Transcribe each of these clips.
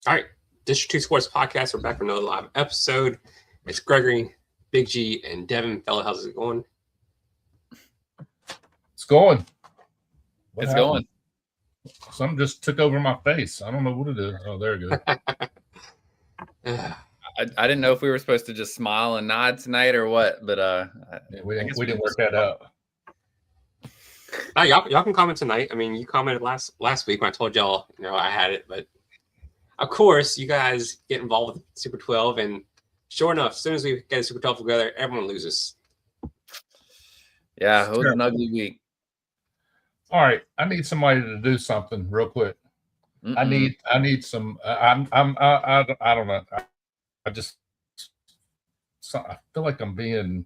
All right, District 2 Sports Podcast. We're back for another live episode. It's Gregory, Big G, and Devin. Fella, how's it going? It's going. It's going. Something just took over my face. I don't know what it is. Oh, there you go. I didn't know if we were supposed to just smile and nod tonight or what, but we didn't work that out. Y'all can comment tonight. I mean, you commented last week when I told y'all, I had it, but of course, you guys get involved with Super 12, and sure enough, as soon as we get a Super 12 together, everyone loses. Yeah, it was an ugly week. All right, I need somebody to do something real quick. I need some. I don't know. I feel like I'm being.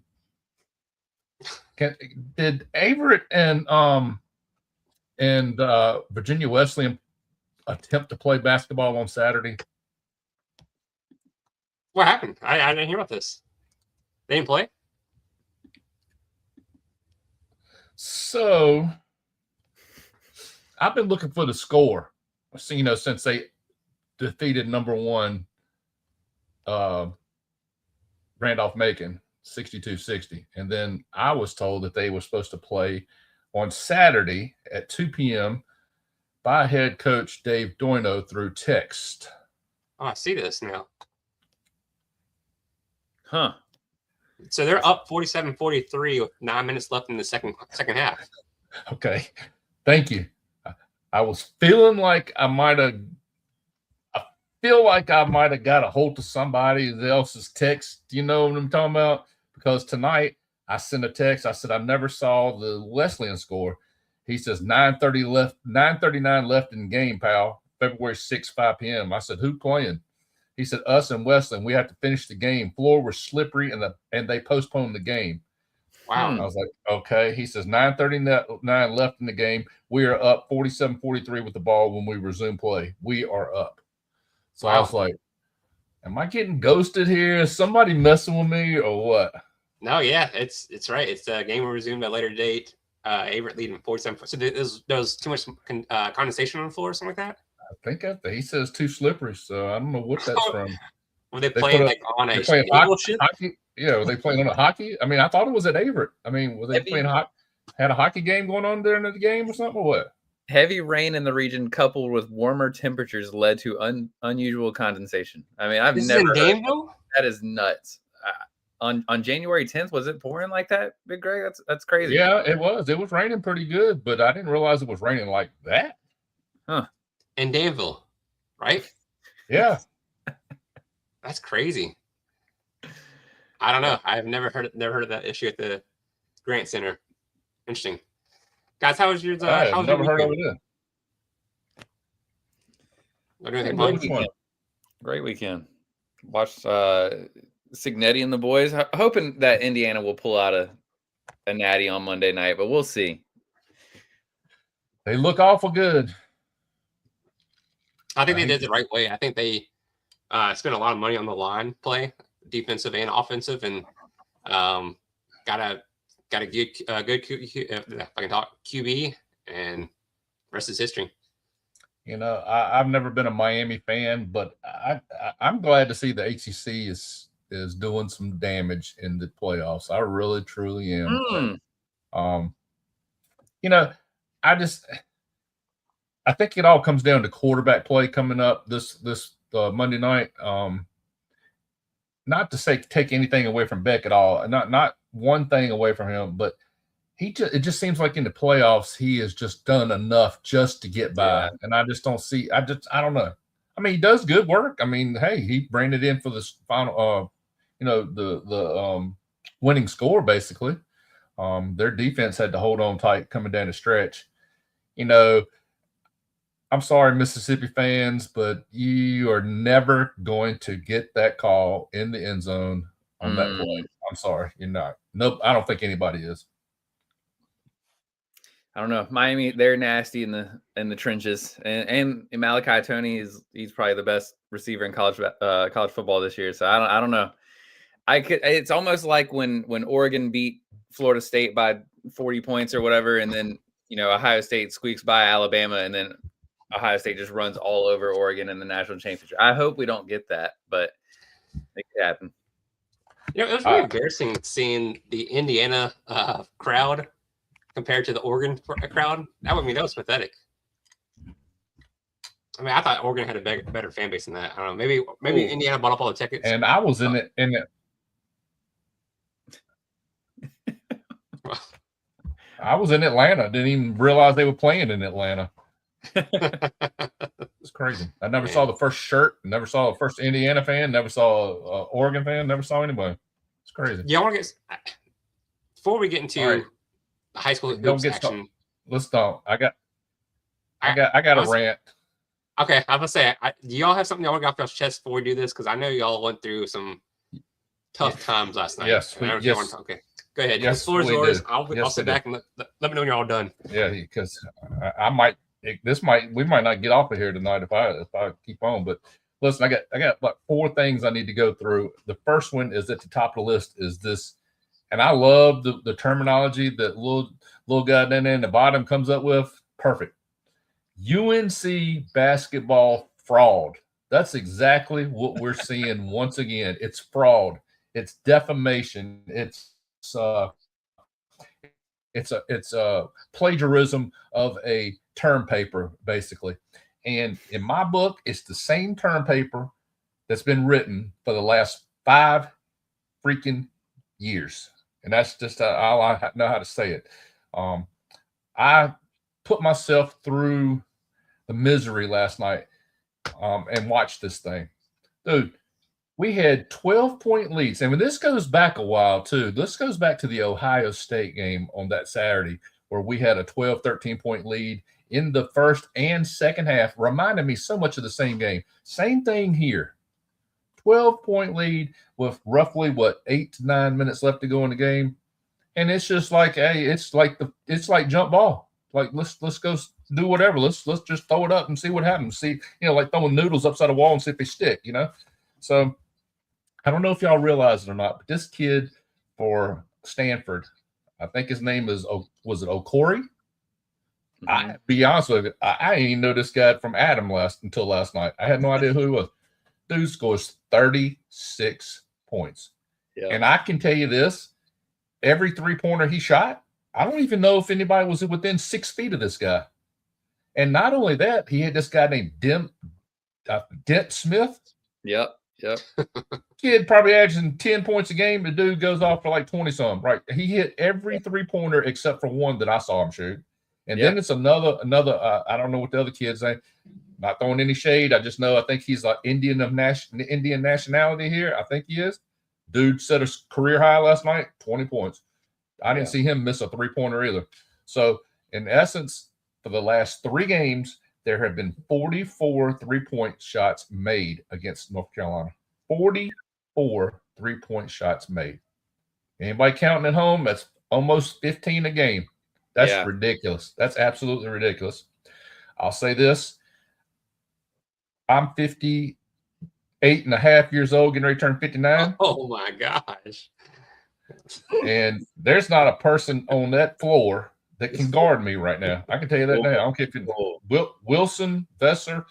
Did Averett and Virginia Wesleyan attempt to play basketball on Saturday? What happened? I didn't hear about this. They didn't play? So I've been looking for the score. Since they defeated number one Randolph-Macon 62-60. And then I was told that they were supposed to play on Saturday at 2 p.m. by head coach Dave Doino through text. Oh, I see this now. Huh. So they're up 47-43 with 9 minutes left in the second half. Okay. Thank you. I was feeling like I might have got a hold of somebody else's text. Do you know what I'm talking about? Because tonight I sent a text. I said, I never saw the Wesleyan score. He says 9:39 left in the game, pal. February 6, 5 p.m. I said, who playing? He said, us and Wesleyan. We have to finish the game. Floor was slippery and they postponed the game. Wow. I was like, okay. He says 9:39 left in the game. We are up 47-43 with the ball when we resume play. We are up. So I was like, am I getting ghosted here? Is somebody messing with me or what? No, yeah, it's right. It's a game will resume at a later date. Averett leading 47. So there was too much condensation on the floor or something like that? I think he says too slippery, so I don't know what that's from. Were they playing on a hockey? Yeah, were they playing on a hockey? I mean, I thought it was at Averett. I mean, were they playing had a hockey game going on during the game or something or what? Heavy rain in the region coupled with warmer temperatures led to unusual condensation. I mean, I've never heard that is nuts. On January 10th, was it pouring like that, Big Greg? That's crazy. Yeah, it was. It was raining pretty good, but I didn't realize it was raining like that. Huh. In Danville, right? Yeah. That's crazy. I don't know. I've never heard of that issue at the Grant Center. Interesting. Guys, how was yours? I've never heard of it. Great weekend. Watched Signetti and the boys. Hoping that Indiana will pull out a natty on Monday night, but we'll see. They look awful good. I think they did the right way. I think they spent a lot of money on the line play, defensive and offensive, and got a good if I can talk QB, and rest is history. I've never been a Miami fan, but I'm glad to see the ACC is doing some damage in the playoffs. I really, truly am. I I think it all comes down to quarterback play coming up this Monday night. Not to say take anything away from Beck at all, not one thing away from him, but it just seems like in the playoffs he has just done enough just to get by, and I just don't see. I don't know. I mean, he does good work. I mean, hey, he brought it in for this final, the winning score basically. Their defense had to hold on tight coming down the stretch. I'm sorry, Mississippi fans, but you are never going to get that call in the end zone on that play. I'm sorry, you're not. Nope, I don't think anybody is. I don't know. Miami, they're nasty in the trenches, and Malachi Tony he's probably the best receiver in college football this year. So I don't know. It's almost like when Oregon beat Florida State by 40 points or whatever, and then Ohio State squeaks by Alabama, and then Ohio State just runs all over Oregon in the national championship. I hope we don't get that, but it could happen. It was really embarrassing seeing the Indiana crowd compared to the Oregon crowd. That was pathetic. I mean, I thought Oregon had a better fan base than that. I don't know. Maybe Indiana bought up all the tickets. And I was in it. I was in Atlanta. Didn't even realize they were playing in Atlanta. It's crazy. I never saw the first shirt. Never saw the first Indiana fan. Never saw Oregon fan. Never saw anybody. It's crazy. Yeah, I want to get before we get into the high school hoops action. Let's talk. I got a rant. Okay, I was gonna say, do y'all have something y'all want to get off your chest before we do this? Because I know y'all went through some tough times last night. Yes. Okay, go ahead. Yes, the floor is yours. I'll sit back and let me know when you're all done. Yeah, because I might. We might not get off of here tonight if I keep on. But listen, I got like 4 things I need to go through. The first one is at the top of the list is this, and I love the terminology that little guy down there in the bottom comes up with. Perfect. UNC basketball fraud. That's exactly what we're seeing once again. It's fraud. It's defamation. It's plagiarism of a term paper, basically. And in my book, it's the same term paper that's been written for the last 5 freaking years. And that's just all I know how to say it. I put myself through the misery last night and watched this thing. Dude, we had 12-point leads. And when this goes back a while, too. This goes back to the Ohio State game on that Saturday where we had a 12, 13-point lead in the first and second half. Reminded me so much of the same game. Same thing here. 12-point lead with roughly, 8 to 9 minutes left to go in the game. And it's just like, hey, it's like jump ball. Like, let's go do whatever. Let's just throw it up and see what happens. See, like throwing noodles upside a wall and see if they stick, So I don't know if y'all realize it or not, but this kid for Stanford, I think his name was it Okori? Mm-hmm. I be honest with you, I didn't even know this guy from Adam until last night. I had no idea who he was. Dude scores 36 points. Yeah. And I can tell you this, every 3-pointer he shot, I don't even know if anybody was within 6 feet of this guy. And not only that, he had this guy named Dent Smith. Yep. Kid probably averaging 10 points a game. The dude goes off for like 20-something. Right. He hit every 3-pointer except for one that I saw him shoot. And then it's another. I don't know what the other kid's saying. Not throwing any shade. I just know I think he's like Indian nationality here. I think he is. Dude set a career high last night, 20 points. I didn't see him miss a 3-pointer either. So in essence, for the last 3 games, there have been 44 3-point shots made against North Carolina. 44 3-point shots made. Anybody counting at home? That's almost 15 a game. That's ridiculous. That's absolutely ridiculous. I'll say this. I'm 58 and a half years old, getting ready to turn 59. Oh, my gosh. And there's not a person on that floor that can guard me right now. I can tell you that now. I don't care if it's Wilson, Vesser.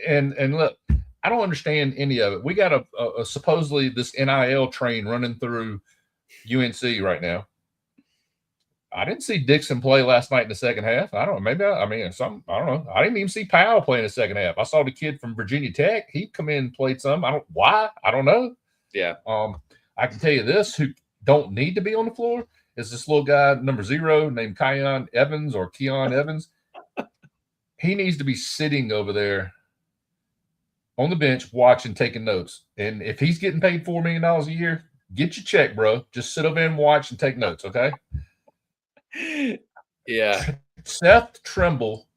And look, I don't understand any of it. We got a supposedly this NIL train running through UNC right now. I didn't see Dixon play last night in the second half. I don't know. Maybe I don't know. I didn't even see Powell play in the second half. I saw the kid from Virginia Tech. He come in and played some. I don't know. Yeah. I can tell you this: who don't need to be on the floor is this little guy number 0 named Keon Evans. He needs to be sitting over there on the bench, watching, taking notes. And if he's getting paid $4 million a year, get your check, bro. Just sit over there and watch and take notes, okay? Yeah. Seth Trimble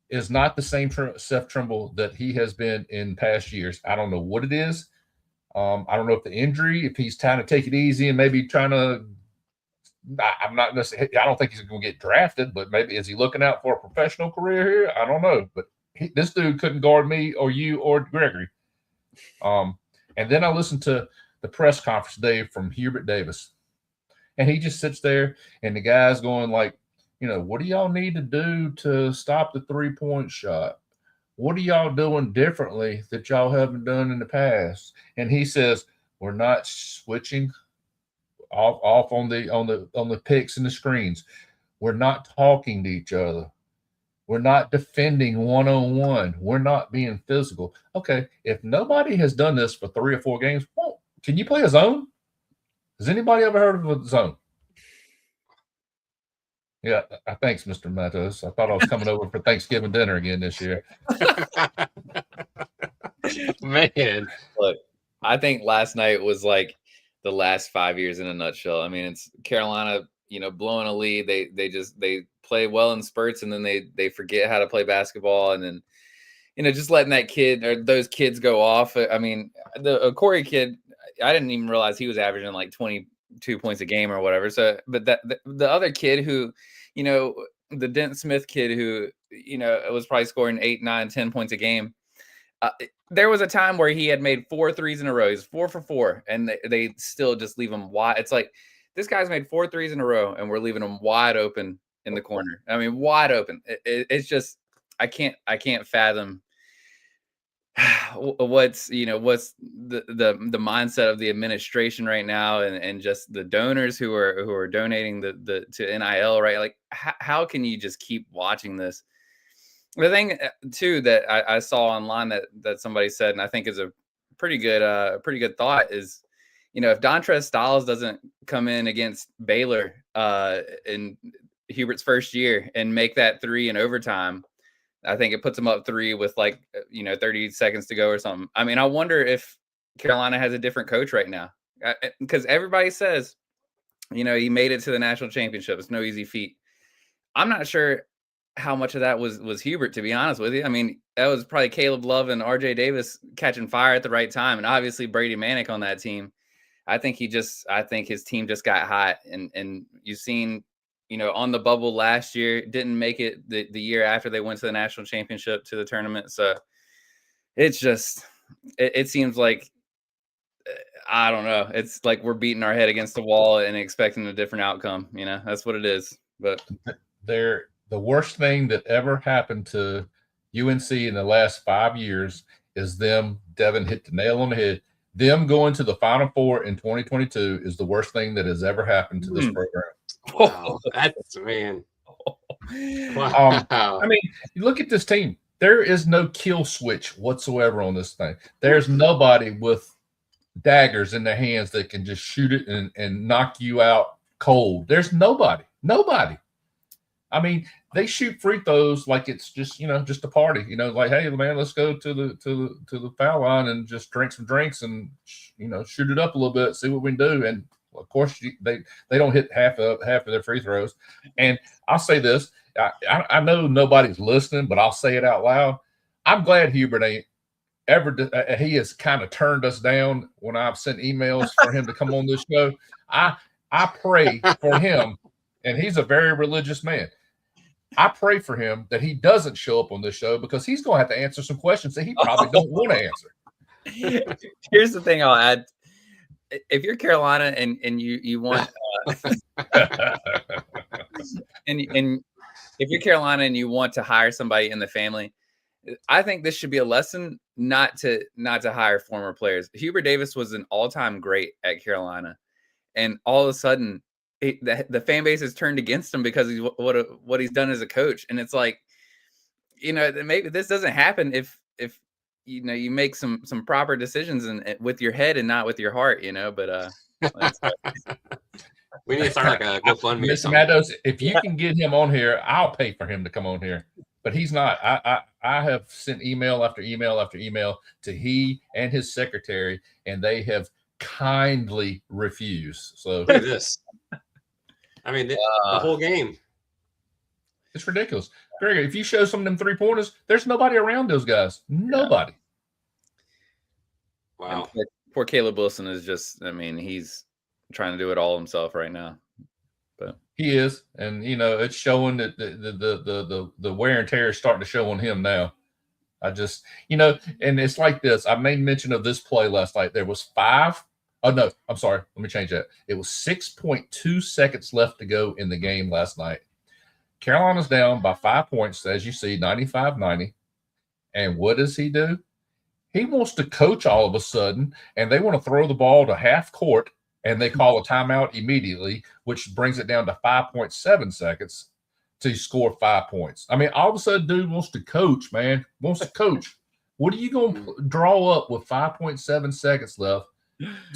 is not the same Seth Trimble that he has been in past years. I don't know what it is. I don't know if the injury, if he's trying to take it easy and maybe trying to I'm not necessarily, I don't think he's going to get drafted, but maybe is he looking out for a professional career here? I don't know. But this dude couldn't guard me or you or Gregory. And then I listened to the press conference today from Hubert Davis. And he just sits there and the guy's going like, what do y'all need to do to stop the 3-point shot? What are y'all doing differently that y'all haven't done in the past? And he says, we're not switching off on the picks and the screens. We're not talking to each other. We're not defending one-on-one. We're not being physical. Okay, if nobody has done this for 3 or 4 games, well, can you play a zone? Has anybody ever heard of a zone? Yeah, thanks, Mr. Matos. I thought I was coming over for Thanksgiving dinner again this year. Man. Look, I think last night was like the last 5 years in a nutshell. I mean, it's Carolina, blowing a lead. They play well in spurts, and then they forget how to play basketball, and then just letting that kid or those kids go off. I mean, the Corey kid, I didn't even realize he was averaging like 22 points a game or whatever. So, but the other kid who, the Dent Smith kid who, was probably scoring 8, 9, 10 points a game. There was a time where he had made 4 threes in a row. He's 4 for 4, and they still just leave him wide. It's like this guy's made 4 threes in a row, and we're leaving him wide open in the corner. I mean, wide open. It's just I can't fathom what's the mindset of the administration right now, and just the donors who are donating the to NIL, right? Like, how can you just keep watching this? The thing too that I saw online that somebody said, and I think is a pretty good thought, is if Dontrez Styles doesn't come in against Baylor in Hubert's first year and make that 3 in overtime, I think it puts him up 3 with 30 seconds to go or something. I mean, I wonder if Carolina has a different coach right now, because everybody says, he made it to the national championship. It's no easy feat. I'm not sure how much of that was Hubert, to be honest with you. I mean, that was probably Caleb Love and RJ Davis catching fire at the right time, and obviously Brady Manick on that team. I think his team just got hot, and you've seen, on the bubble last year, didn't make it the year after they went to the national championship, to the tournament. So it's just, it seems like, I don't know. It's like we're beating our head against the wall and expecting a different outcome. That's what it is. But the worst thing that ever happened to UNC in the last 5 years is them. Devin hit the nail on the head. Them going to the Final Four in 2022 is the worst thing that has ever happened to this program. Wow, that's, man. Wow. I mean, you look at this team. There is no kill switch whatsoever on this thing. There's nobody with daggers in their hands that can just shoot it and knock you out cold. There's nobody. I mean, they shoot free throws like it's just just a party. Like, hey man, let's go to the foul line and just drink some drinks and shoot it up a little bit, see what we can do. And of course, they don't hit half of their free throws. And I'll say this: I know nobody's listening, but I'll say it out loud. I'm glad Hubert ain't ever. He has kind of turned us down when I've sent emails for him to come on this show. I pray for him, and he's a very religious man. I pray for him that he doesn't show up on this show, because he's going to have to answer some questions that he probably don't want to answer. Here's the thing I'll add. If you're Carolina and you want and if you're Carolina and you want to hire somebody in the family, I think this should be a lesson not to hire former players. Hubert Davis was an all-time great at Carolina, and all of a sudden the fan base has turned against him because he's what he's done as a coach. And it's like, maybe this doesn't happen if you make some proper decisions and with your head and not with your heart, but we need to start like a GoFundMe. Mr. Maddox, if you can get him on here, I'll pay for him to come on here. But he's not. I have sent email after email after email to he and his secretary, and they have kindly refused. So look at this. I mean, the whole game. It's ridiculous. Greg, if you show some of them 3-pointers, there's nobody around those guys. Nobody. Wow. Poor Caleb Wilson is just, he's trying to do it all himself right now. But he is. And, it's showing that the wear and tear is starting to show on him now. I just, and it's like this. I made mention of this play last night. There was 5. Oh, no, I'm sorry. Let me change that. It was 6.2 seconds left to go in the game last night. Carolina's down by 5 points, as you see, 95-90. And what does he do? He wants to coach all of a sudden, and they want to throw the ball to half court, and they call a timeout immediately, which brings it down to 5.7 seconds to score 5 points. I mean, all of a sudden, dude wants to coach, man. Wants to coach. What are you going to draw up with 5.7 seconds left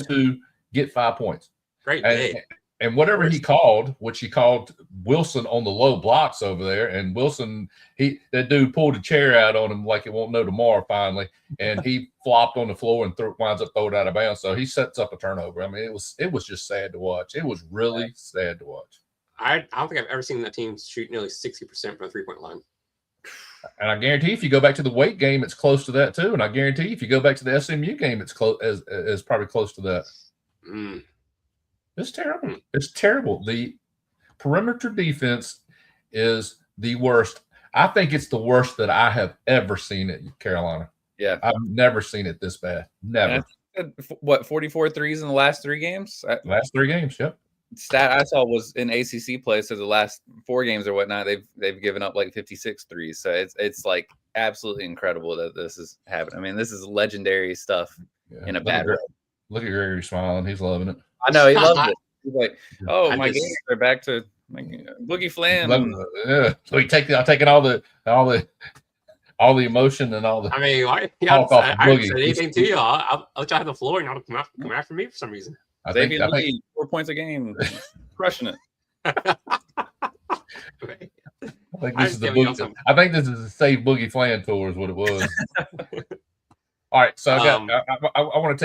to get 5 points? Great day. And whatever he called, which he called Wilson on the low blocks over there, and Wilson, that dude pulled a chair out on him like it won't know tomorrow finally, and he flopped on the floor and winds up throwing it out of bounds. So he sets up a turnover. I mean, it was just sad to watch. It was really sad to watch. I don't think I've ever seen that team shoot nearly 60% from the 3-point line. And I guarantee if you go back to the Wake game, it's close to that too. And I guarantee if you go back to the SMU game, it's close as probably close to that. It's terrible. It's terrible. The perimeter defense is the worst. I think it's the worst that I have ever seen at Carolina. Yeah. I've never seen it this bad. Never. What, 44 threes in the last 3 games? Last 3 games, yep. Stat I saw was in ACC play, so the last 4 games or whatnot, they've given up like 56 threes. So it's like absolutely incredible that this is happening. I mean, this is legendary stuff in a bad way. Look at Gregory smiling. He's loving it. I know he loves it. He's like, oh, my games are back to Boogie Flan. Yeah. So I'm taking all the emotion and all the. I mean, I haven't said anything to you. I'll let you have the floor and y'all come after me for some reason. I think 4 points a game, crushing it. I think this is the Save Boogie Flan tour is what it was. All right, so I want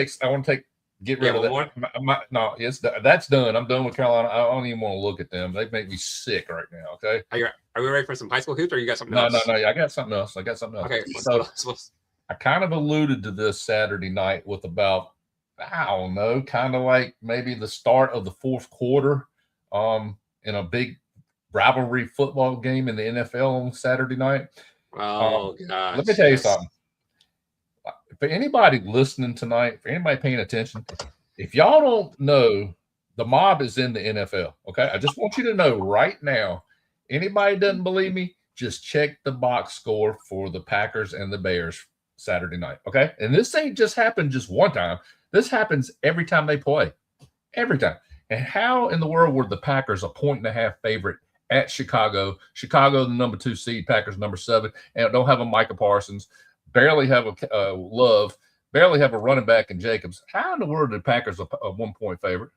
to get rid of that. That's done. I'm done with Carolina. I don't even want to look at them. They make me sick right now. Okay. Are we ready for some high school hoops, or you got something else? No. I got something else. Okay. So I kind of alluded to this Saturday night with about, I don't know, kind of like maybe the start of the 4th quarter in a big rivalry football game in the NFL on Saturday night. Oh, gosh. Let me tell you something. For anybody listening tonight, for anybody paying attention, if y'all don't know, the mob is in the NFL, okay? I just want you to know right now, anybody doesn't believe me, just check the box score for the Packers and the Bears Saturday night, okay? And this ain't just happened just one time. This happens every time they play, every time. And how in the world were the Packers a 1.5 favorite at Chicago? Chicago, the number 2 seed, Packers number 7, and don't have a Micah Parsons. Barely have a Love, barely have a running back in Jacobs. How in the world did Packers a 1-point favorite?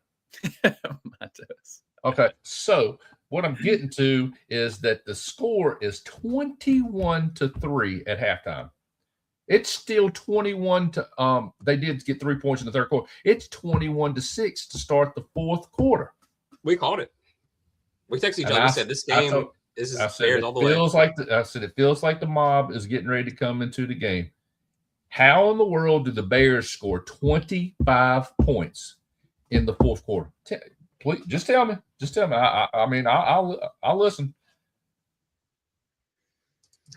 Okay, so what I'm getting to is that the score is 21-3 at halftime. It's still 21 to they did get 3 points in the 3rd quarter. It's 21-6 to start the 4th quarter. We called it. We texted each other. We said this game. This is Bears all the way. I said it feels like the mob is getting ready to come into the game. How in the world did the Bears score 25 points in the 4th quarter? Please, just tell me. Just tell me. I mean, I'll listen.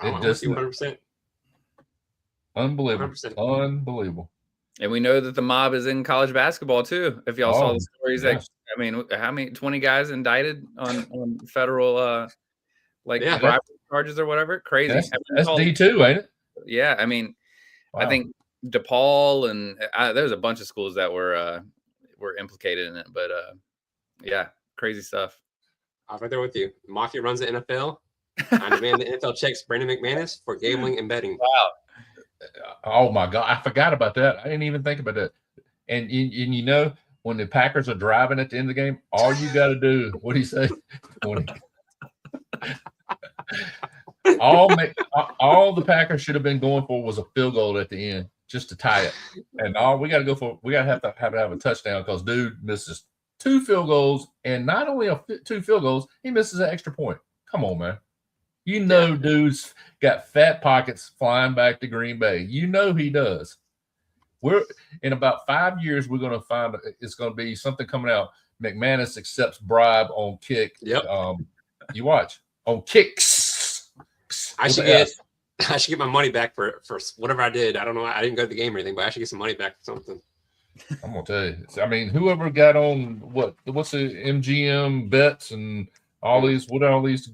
It just 100%. Unbelievable. 100%. Unbelievable. And we know that the mob is in college basketball too. If y'all saw the stories, yes. I mean, how many 20 guys indicted on federal bribery charges or whatever? Crazy. That's D2, ain't it? Yeah, I mean, wow. I think DePaul and there's a bunch of schools that were implicated in it, but yeah, Crazy stuff. I was right there with you. Mafia runs the NFL. I demand the NFL checks Brandon McManus for gambling and betting. Wow. Oh my God, I forgot about that. I didn't even think about that. And you know, when the Packers are driving at the end of the game, all you got to do, what do you say? All the Packers should have been going for was a field goal at the end, just to tie it. And all we got to go for, we got to have a touchdown because dude misses 2 field goals, and not only 2 field goals, he misses an extra point. Come on, man. You know, dude's got fat pockets flying back to Green Bay. You know he does. We're in about 5 years, we're going to find it's going to be something coming out. McManus accepts bribe on kick. Yep. You watch on kicks. I should get my money back for whatever I did. I don't know. I didn't go to the game or anything, but I should get some money back for something. I'm gonna tell you. I mean, whoever got on what's the MGM bets and all these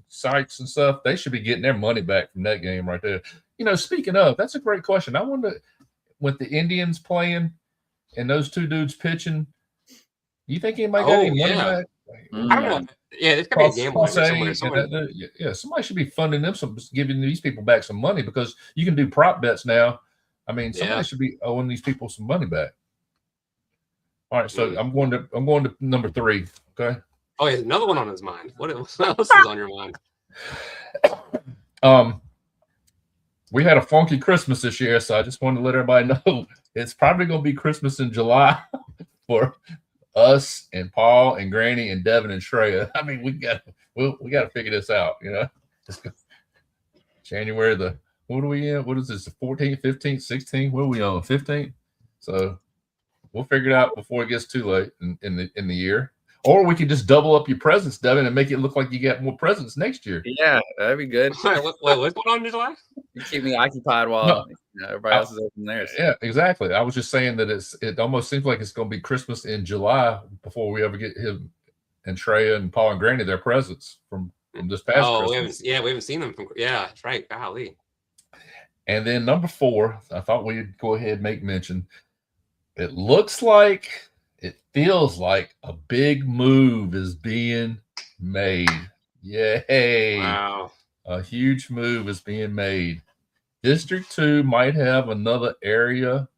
sites and stuff, they should be getting their money back from that game right there. You know, speaking of, that's a great question. I wonder, with the Indians playing and those 2 dudes pitching, you think anybody got any money back? I don't know. Yeah, there's gotta be a gambler somewhere. Yeah, somebody should be funding them giving these people back some money, because you can do prop bets now. I mean, somebody should be owing these people some money back. All right, so I'm going to number 3. Okay. Oh, yeah, another one on his mind. What else is on your mind? We had a funky Christmas this year, so I just wanted to let everybody know it's probably going to be Christmas in July for us and Paul and Granny and Devin and Shreya. I mean, we got to figure this out, you know. January what are we in? What is this? The 14th, 15th, 16th? What are we on? 15th? So we'll figure it out before it gets too late in the year. Or we could just double up your presents, Devin, and make it look like you get more presents next year. Yeah, that'd be good. What's going on in July? You keep me occupied while everybody else is open theirs. Yeah, exactly. I was just saying that it almost seems like it's going to be Christmas in July before we ever get him and Shreya and Paul and Granny their presents from this past Christmas. we haven't seen them. That's right. Golly. And then number 4, I thought we'd go ahead and make mention. It feels like a big move is being made. Yay. Wow. A huge move is being made. District 2 might have another area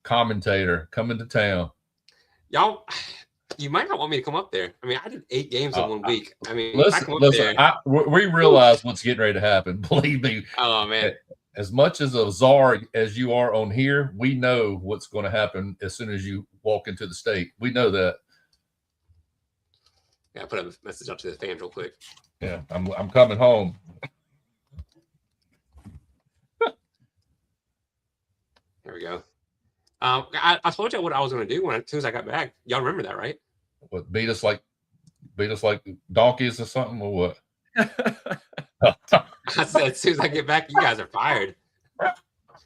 commentator coming to town. Y'all, you might not want me to come up there. I mean, I did 8 games in 1 week. I mean, listen, we realize what's getting ready to happen. Believe me. Oh, man. As much as a czar as you are on here, we know what's going to happen as soon as you walk into the state. We know that. Yeah, put a message up to the fans real quick. Yeah, I'm coming home. There we go. I told you what I was going to do as soon as I got back. Y'all remember that, right? What, beat us like donkeys or something, or what? I said, as soon as I get back, you guys are fired.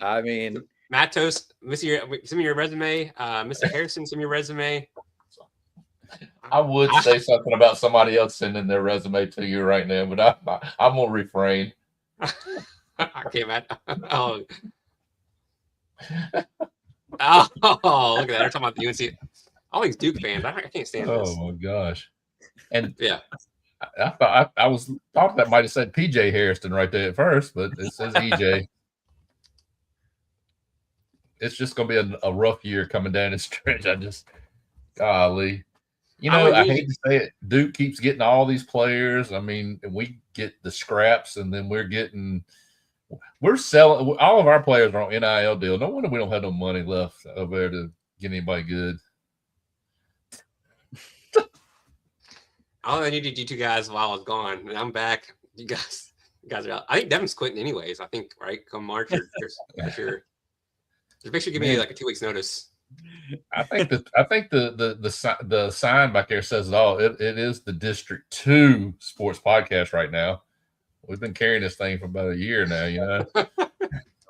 I mean, Matt Toast, send me your resume. Mr. Harrison, send me your resume. I would say something about somebody else sending their resume to you right now, but I'm gonna refrain. Okay, Matt. Oh, look at that! They're talking about the UNC. All these Duke fans. I can't stand this. Oh my gosh! And yeah. I thought that might have said PJ Harrison right there at first, but it says EJ. It's just going to be a rough year coming down the stretch. Golly. You know, I hate to say it. Duke keeps getting all these players. I mean, we get the scraps, and then we're selling. All of our players are on NIL deal. No wonder we don't have no money left over there to get anybody good. I needed you 2 guys while I was gone, and I'm back. You guys are out. I think Devin's quitting anyways. I think, right? Come March or for sure. Just make sure you give me like a 2 weeks notice. I think the sign back there says it all. It is the District 2 Sports Podcast right now. We've been carrying this thing for about a year now, you know. I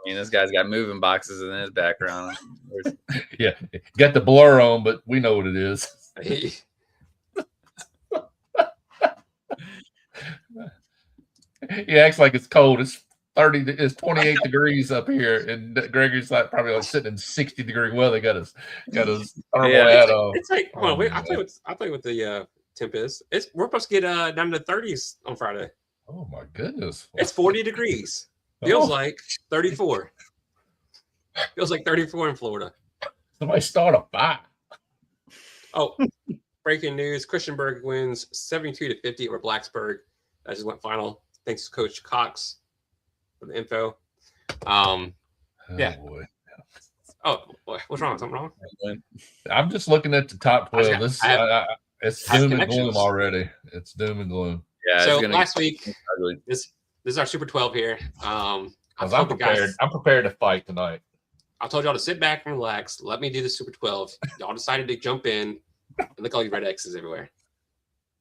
mean, this guy's got moving boxes in his background. Yeah, got the blur on, but we know what it is. He acts like it's cold. It's 28 degrees up here, and Gregory's probably sitting in 60-degree weather. Got his thermal hat on. It's like, hold on, wait, I'll tell you what the temp is. We're supposed to get down to the 30s on Friday. Oh my goodness! It's 40 degrees. Feels like 34. Feels like 34 in Florida. Somebody start a fire. Oh, breaking news: Christiansburg wins 72-50 over Blacksburg. That just went final. Thanks to Coach Cox for the info. Yeah. Boy. Oh boy, what's wrong? Something wrong? I'm just looking at the top 12. It's doom and gloom already. It's doom and gloom. Yeah. So last week, this is our Super 12 here. I'm prepared to fight tonight. I told y'all to sit back and relax. Let me do the Super 12. Y'all decided to jump in. And look at all these red X's everywhere.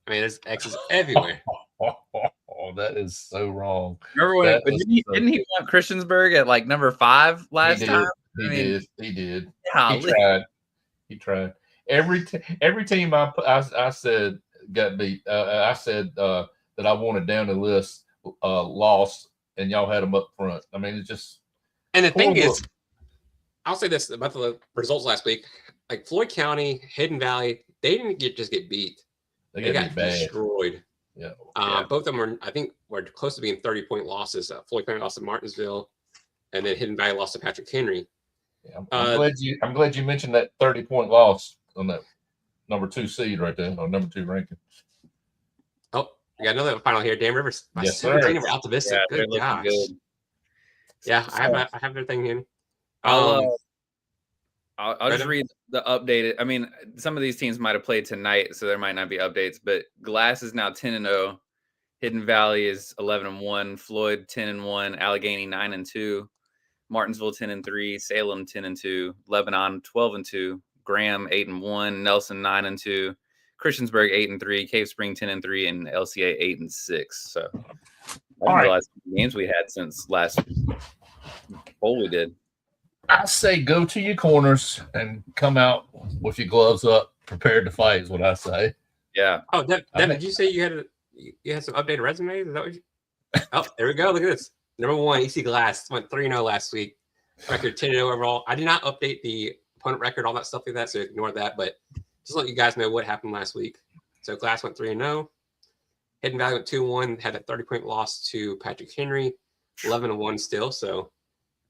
I mean, there's X's everywhere. Oh, that is so wrong. Remember when didn't he want Christiansburg at like number 5 last time? He did. Yeah, He tried. Every team I said got beat. I said that I wanted down the list lost, and y'all had them up front. I mean, it's just. And the thing is, I'll say this about the results last week. Like Floyd County, Hidden Valley, they didn't just get beat. They got destroyed. Yeah. Both of them were close to being 30-point losses. Floyd County lost to Martinsville, and then Hidden Valley lost to Patrick Henry. Yeah, I'm glad you mentioned that 30-point loss on that number 2 seed right there, or number 2 ranking. Oh, we got another final here. Dan Rivers by 17 over Alta-Vista. Good gosh. Good. Yeah, I have everything in. I'll just read the updated. I mean, some of these teams might have played tonight, so there might not be updates. But Glass is now 10-0. Hidden Valley is 11-1. Floyd 10-1. Allegheny 9-2. Martinsville 10-3. Salem 10-2. Lebanon 12-2. Graham 8-1. Nelson 9-2. Christiansburg 8-3. Cave Spring 10-3, and LCA 8-6. So I didn't realize the games we had since last poll we did. I say go to your corners and come out with your gloves up, prepared to fight is what I say. Yeah. Oh, Devin, did you say you had some updated resumes? Is that what you? Oh, there we go. Look at this. Number 1, EC Glass went 3-0 last week. Record 10-0 overall. I did not update the opponent record, all that stuff like that, so ignore that. But just let you guys know what happened last week. So Glass went 3-0. Hidden Valley went 2-1. Had a 30-point loss to Patrick Henry. 11-1 still. So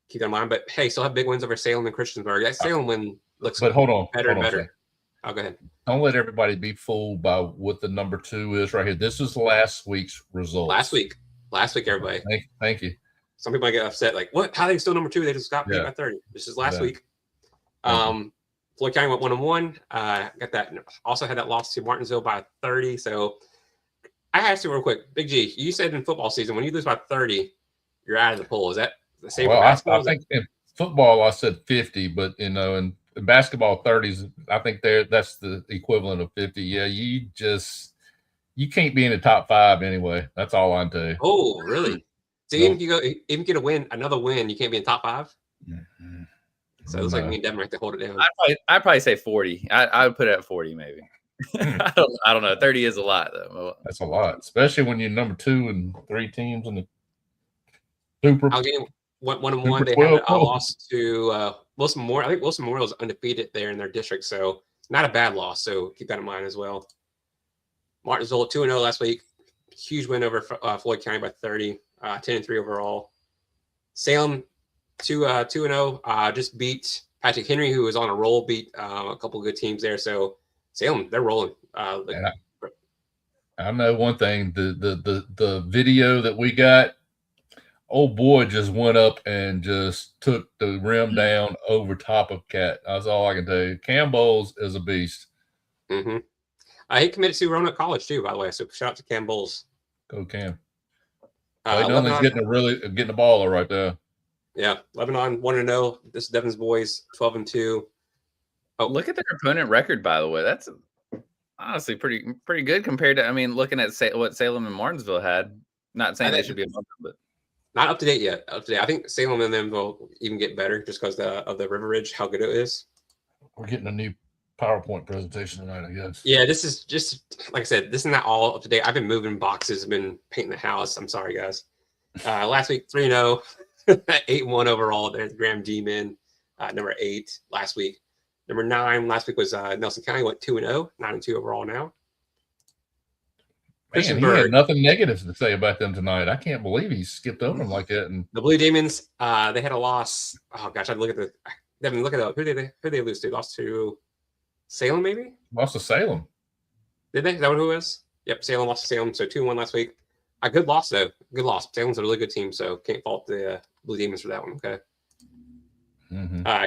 keep that in mind. But hey, still have big wins over Salem and Christiansburg. That Salem win looks better and better. Oh, go ahead. Don't let everybody be fooled by what the number 2 is right here. This is last week's results. Last week, everybody. Thank you. Some people might get upset, like, what? How are they still number 2? They just got beat by 30. This is last week. Floyd County went 1-1. Got that. Also had that loss to Martinsville by 30. So I asked you real quick, Big G. You said in football season when you lose by 30, you're out of the poll. Is that the same? Well, I think in football I said 50, but in basketball 30s, I think that's the equivalent of 50. Yeah, you can't be in the top 5 anyway. That's all I can tell you. Oh, really? So even if you get another win, you can't be in top 5. Mm-hmm. So it looks like me and Devin have to hold it down. I'd probably say 40. I would put it at 40 maybe. I don't know. 30 is a lot though. That's a lot, especially when you're number 2 and 3 teams in the Super. I'll get 1-1. They had a loss to Wilson Memorial. I think Wilson Memorial is undefeated there in their district, so not a bad loss. So keep that in mind as well. Martinsville 2-0 last week. Huge win over Floyd County by 30. 10-3 overall. Salem 2-0. Just beat Patrick Henry, who was on a roll. Beat a couple of good teams there. So Salem, they're rolling. I know one thing. The video that we got, old boy just went up and just took the rim down over top of Cat. That's all I can tell you. Cam Bowles is a beast. Mm-hmm. He committed to Roanoke College too, by the way. So shout out to Cam Bowles. Go Cam. Lebanon's getting a baller right there. Yeah, Lebanon 1-0. This is Devin's boys 12-2. Oh, look at their opponent record, by the way. That's honestly pretty good compared to. I mean, looking at what Salem and Martinsville had. Not saying they should be above them, but not up to date yet. I think Salem and them will even get better just because of the River Ridge, how good it is. We're getting a new PowerPoint presentation tonight, I guess. Yeah, this is just like I said. This is not all up to date. I've been moving boxes, been painting the house. I'm sorry, guys. Last week 3-0, 8-1 overall. There's Graham G-Men, number 8 last week. Number 9 last week was Nelson County. Went 2-0, 9-2 overall now. Man, he had nothing negative to say about them tonight. I can't believe he skipped over them like that. And the Blue Demons, they had a loss. Oh gosh, I'd look at who they lose to? Lost to Salem, maybe? Lost to Salem. Did they? Is that what it was? Yep, Salem lost to Salem. So 2-1 last week. A good loss though. Good loss. Salem's a really good team, so can't fault the Blue Demons for that one. Okay.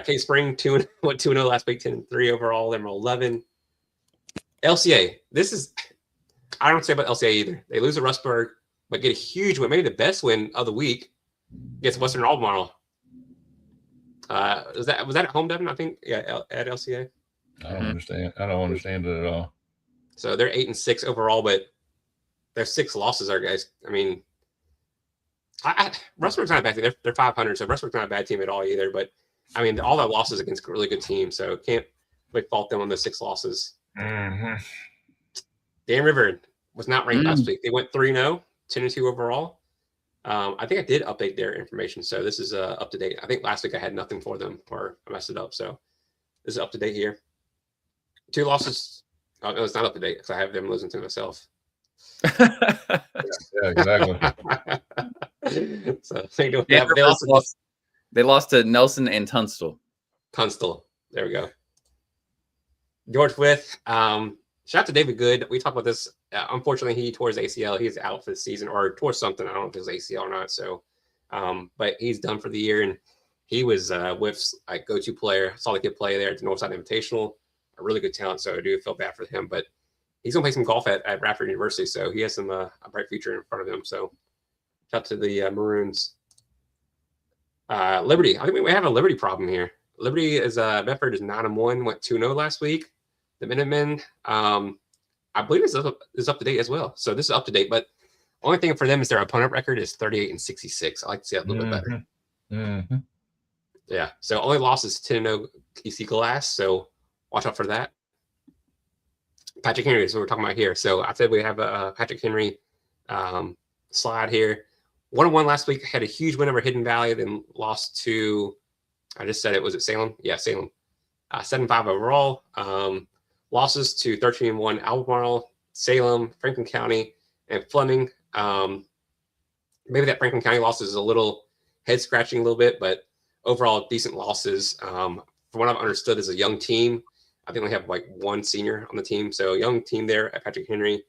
K Spring 2-0 last week, 10-3 overall. They're 11. LCA. This is. I don't say about LCA either. They lose to Rustburg, but get a huge win, maybe the best win of the week against Western Albemarle. Was that at home, Devin? I think at LCA. I don't understand. I don't understand it at all. So they're 8-6 overall, but their 6 losses are guys. I mean, Rustburg's not a bad team. They're 500, so Rustburg's not a bad team at all either. But I mean, all their losses against really good teams, so can't fault them on the 6 losses. Dan River was not ranked last week. They went 3-0, 10-2 overall. I think I did update their information, so this is up to date. I think last week I had nothing for them, or I messed it up. So this is up to date here. 2 losses. Oh, no, it's not up to date because I have them losing to myself. Yeah, exactly. So they lost to Nelson and Tunstall. There we go. George Wythe. Shout out to David Good. We talked about this. Unfortunately, he tore his ACL. He's out for the season, or tore something. I don't know if it was ACL or not. So, but he's done for the year, and he was Wythe's go-to player. Saw the kid play there at the Northside Invitational. A really good talent. So I do feel bad for him, but he's gonna play some golf at Radford University. So he has some a bright future in front of him. So shout out to the Maroons. Liberty. I think we have a Liberty problem here. Liberty is Bedford is 9-1, went 2-0 last week. The Minutemen, I believe is up to date as well. So this is up to date, but only thing for them is their opponent record is 38-66. I like to see that a little bit better. Yeah. So only loss is 10-0 EC Glass. So watch out for that. Patrick Henry is what we're talking about here. So I said we have a Patrick Henry slide here. 1-1 last week. Had a huge win over Hidden Valley, then lost to. I just said it. Was it Salem? Yeah, Salem. 7-5 overall. Losses to 13-1 Albemarle, Salem, Franklin County, and Fleming. Maybe that Franklin County loss is a little head scratching a little bit, but overall decent losses. From what I've understood, is a young team. I think we have like 1 senior on the team, so young team there at Patrick Henry.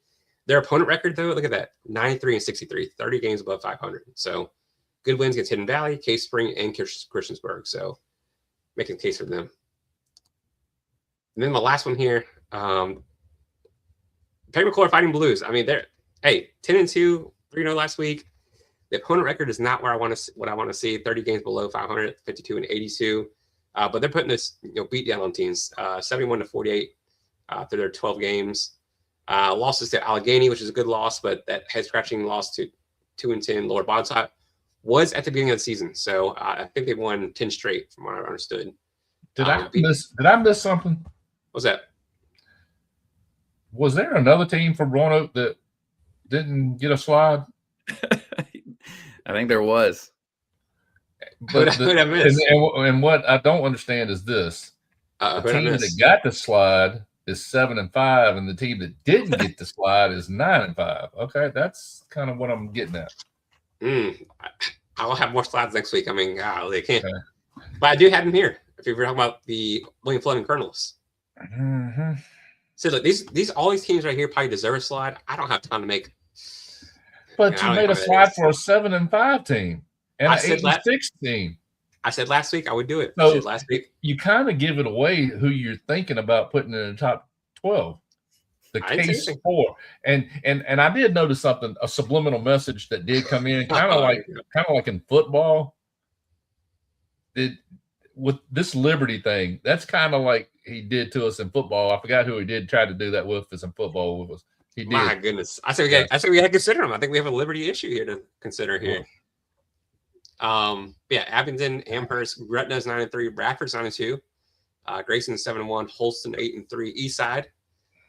Their opponent record, though, look at that: 93-63, 30 games above 500. So good wins against Hidden Valley, Case Spring, and Christiansburg. So making a case for them. And then the last one here, Perry McClure Fighting Blues. I mean, they're 10-2, 3-0 last week. The opponent record is not where I want to see. 30 games below 500, 52-82. But they're putting this beat down on teams, 71-48 through their 12 games. Losses to Allegheny, which is a good loss, but that head scratching loss to 2-10 Lower Bonsai was at the beginning of the season. So I think they won 10 straight, from what I understood. Did I miss something? What's that? Was there another team from Roanoke that didn't get a slide? I think there was. But and what I don't understand is this: the team that got the slide is 7-5, and the team that didn't get the slide is 9-5. Okay, that's kind of what I'm getting at. I'll have more slides next week. I mean, they can't. Okay. But I do have them here. If you're talking about the William Flood and Colonels. So look, all these teams right here probably deserve a slide. I don't have time to make. But you made a slide for a 7-5 team and an 8-6 team. I said last week I would do it. So last week you kind of give it away who you're thinking about putting in the top 12. The case 4. And I did notice something, a subliminal message that did come in, kind of like in football. With this Liberty thing, that's kind of like he did to us in football. I forgot who he did try to do that with us in football with us. He did. My goodness. I said we got to consider him. I think we have a Liberty issue here to consider here. Abingdon, Amherst, Gretna's 9-3, Bradford's 9-2, Grayson's 7-1, Holston 8-3, Eastside.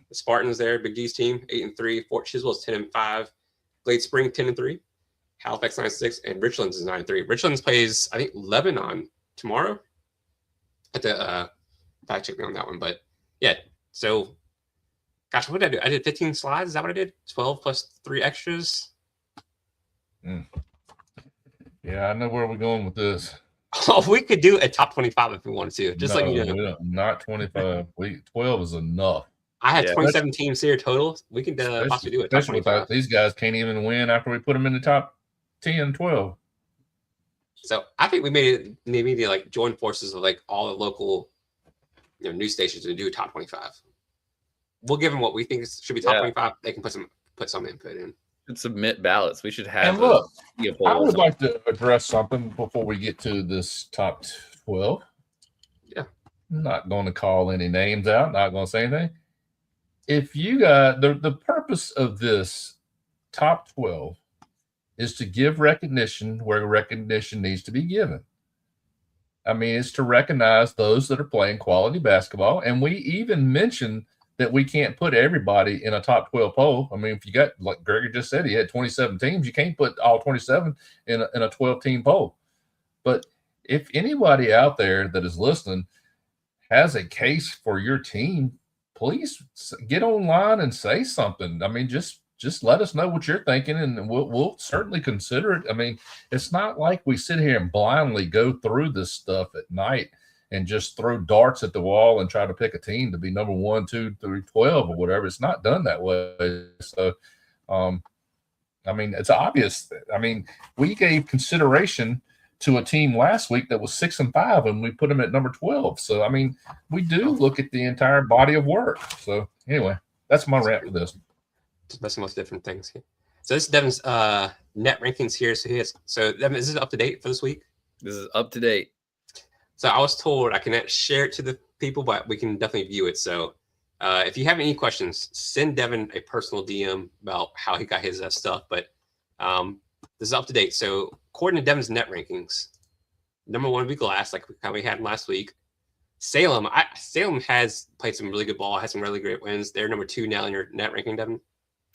The Spartans there, Big G's team, 8-3, Fort Chiswell's 10-5, Glade Spring 10-3, Halifax 9-6, and Richlands is 9-3. Richlands plays, I think, Lebanon tomorrow. I have to fact check me on that one, but yeah. So Gosh, what did I do? I did 15 slides. Is that what I did? 12 plus 3 extras. Yeah, I know where we're going with this. Oh, we could do a top 25 if we wanted to. Just no, like you know, not 25. 12 is enough. I had 27 teams here total. We could possibly do it. Top 25. These guys can't even win after we put them in the top 10, 12. So I think we maybe like join forces with like all the local, news stations and do a top 25. We'll give them what we think should be top 25. They can put some input in. Submit ballots. We should have. And look, I would like to address something before we get to this top 12. Yeah. I'm not going to call any names out. Not going to say anything. If you got the purpose of this top 12 is to give recognition where recognition needs to be given. I mean, it's to recognize those that are playing quality basketball. And we even mentioned that we can't put everybody in a top 12 poll. I mean, if you got, like Gregory just said, he had 27 teams, you can't put all 27 in a 12-team poll. But if anybody out there that is listening has a case for your team, please get online and say something. I mean, just let us know what you're thinking, and we'll certainly consider it. I mean, it's not like we sit here and blindly go through this stuff at night and just throw darts at the wall and try to pick a team to be number 1, 2, 3, 12 or whatever. It's not done that way. So, I mean, it's obvious. I mean, we gave consideration to a team last week that was 6-5, and we put them at number 12. So, I mean, we do look at the entire body of work. So, anyway, that's my rant for this. Just messing with different things. So this is Devin's net rankings here. So Devin, is this up to date for this week? This is up to date. So I was told I cannot share it to the people, but we can definitely view it. So if you have any questions, send Devin a personal DM about how he got his stuff. But this is up to date. So according to Devin's net rankings, number 1 would be Glass, like we had last week. Salem has played some really good ball, has some really great wins. They're number 2 now in your net ranking, Devin.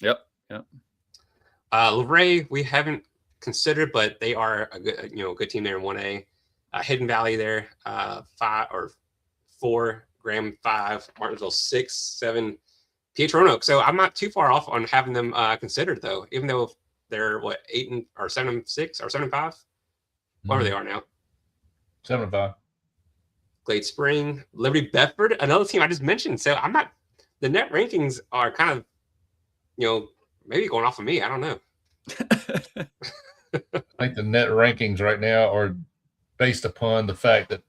Yep. Luray, we haven't considered, but they are a good team there in 1A. Hidden Valley there, 5 or 4, Graham 5, Martinsville 6, 7, PH Roanoke. So I'm not too far off on having them considered though, even though they're 8 or 7-6 or 7-5, whatever they are now. 7-5. Glade Spring, Liberty Bedford, another team I just mentioned. So I'm not. The net rankings are kind of, maybe going off of me. I don't know. I think the net rankings right now are based upon the fact that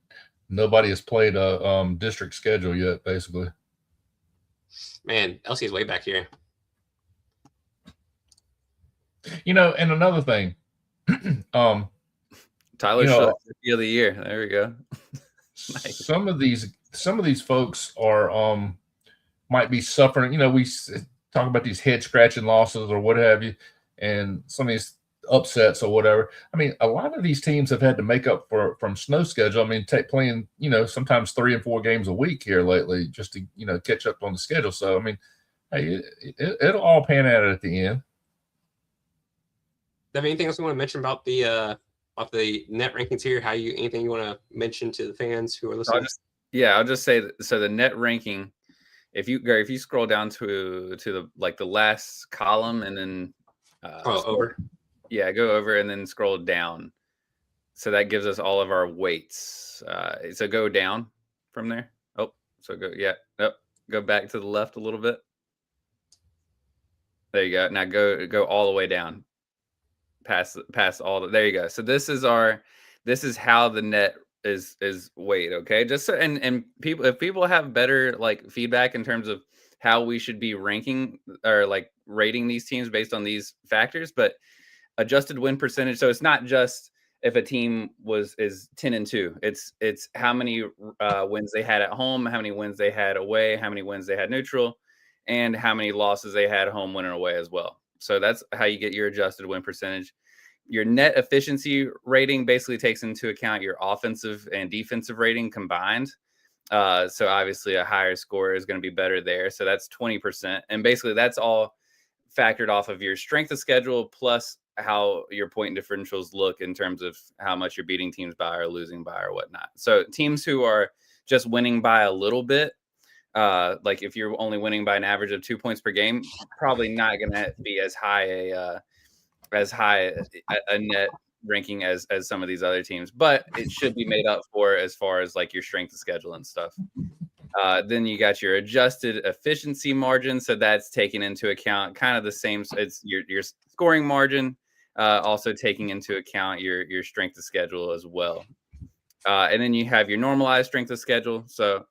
nobody has played a district schedule yet, basically. Man, LC is way back here. And another thing, Tyler Schultz, Rookie of the Year. There we go. Nice. Some of these folks are might be suffering. We talk about these head scratching losses or what have you, and some of these upsets or whatever. I mean, a lot of these teams have had to make up from snow schedule. I mean, playing sometimes 3 and 4 games a week here lately just to catch up on the schedule. So I mean, hey, it'll all pan out at the end. Do you have anything else you want to mention about the net rankings here? Anything you want to mention to the fans who are listening? I'll just say that, so the net ranking, if you scroll down to the last column and then over. Yeah, go over and then scroll down. So that gives us all of our weights. So go down from there. Go back to the left a little bit. There you go. Now go all the way down. Past all there you go. So this is how the net is weighed. Okay. Just so, and if people have better feedback in terms of how we should be ranking or rating these teams based on these factors, but adjusted win percentage. So it's not just if a team is 10-2. It's how many wins they had at home, how many wins they had away, how many wins they had neutral, and how many losses they had home, win, and away as well. So that's how you get your adjusted win percentage. Your net efficiency rating basically takes into account your offensive and defensive rating combined. So obviously a higher score is going to be better there. So that's 20%. And basically that's all factored off of your strength of schedule plus how your point differentials look in terms of how much you're beating teams by or losing by or whatnot. So teams who are just winning by a little bit, like if you're only winning by an average of 2 points per game, probably not going to be as high a net ranking as some of these other teams, but it should be made up for as far as like your strength of schedule and stuff. Then you got your adjusted efficiency margin, so that's taking into account kind of the same. It's your scoring margin, also taking into account your strength of schedule as well. And then you have your normalized strength of schedule. So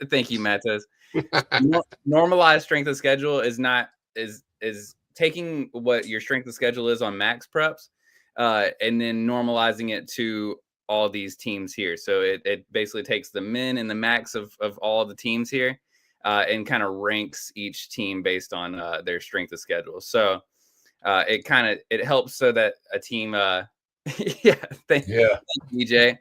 thank you, Matos. Normalized strength of schedule is taking what your strength of schedule is on max preps, and then normalizing it to all these teams here. So it basically takes the min and the max of all the teams here, and kind of ranks each team based on their strength of schedule. So it helps so that a team thank you, DJ.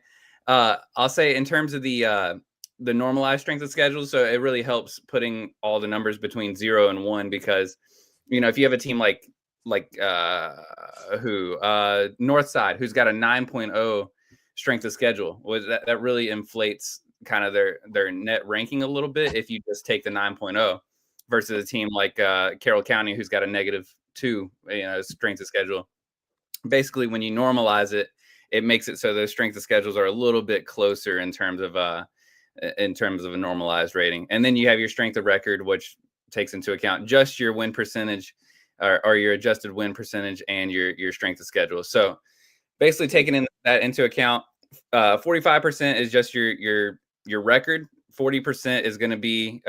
I'll say in terms of the normalized strength of schedule, so it really helps putting all the numbers between 0 and 1, because if you have a team like Northside, who's got a 9.0 strength of schedule, that really inflates kind of their net ranking a little bit if you just take the 9.0 versus a team like Carroll County, who's got a -2 strength of schedule. Basically, when you normalize it, it makes it so those strength of schedules are a little bit closer in terms of a normalized rating. And then you have your strength of record, which takes into account just your win percentage or your adjusted win percentage and your strength of schedule. So basically taking that into account, 45% is just your record. 40% is going to be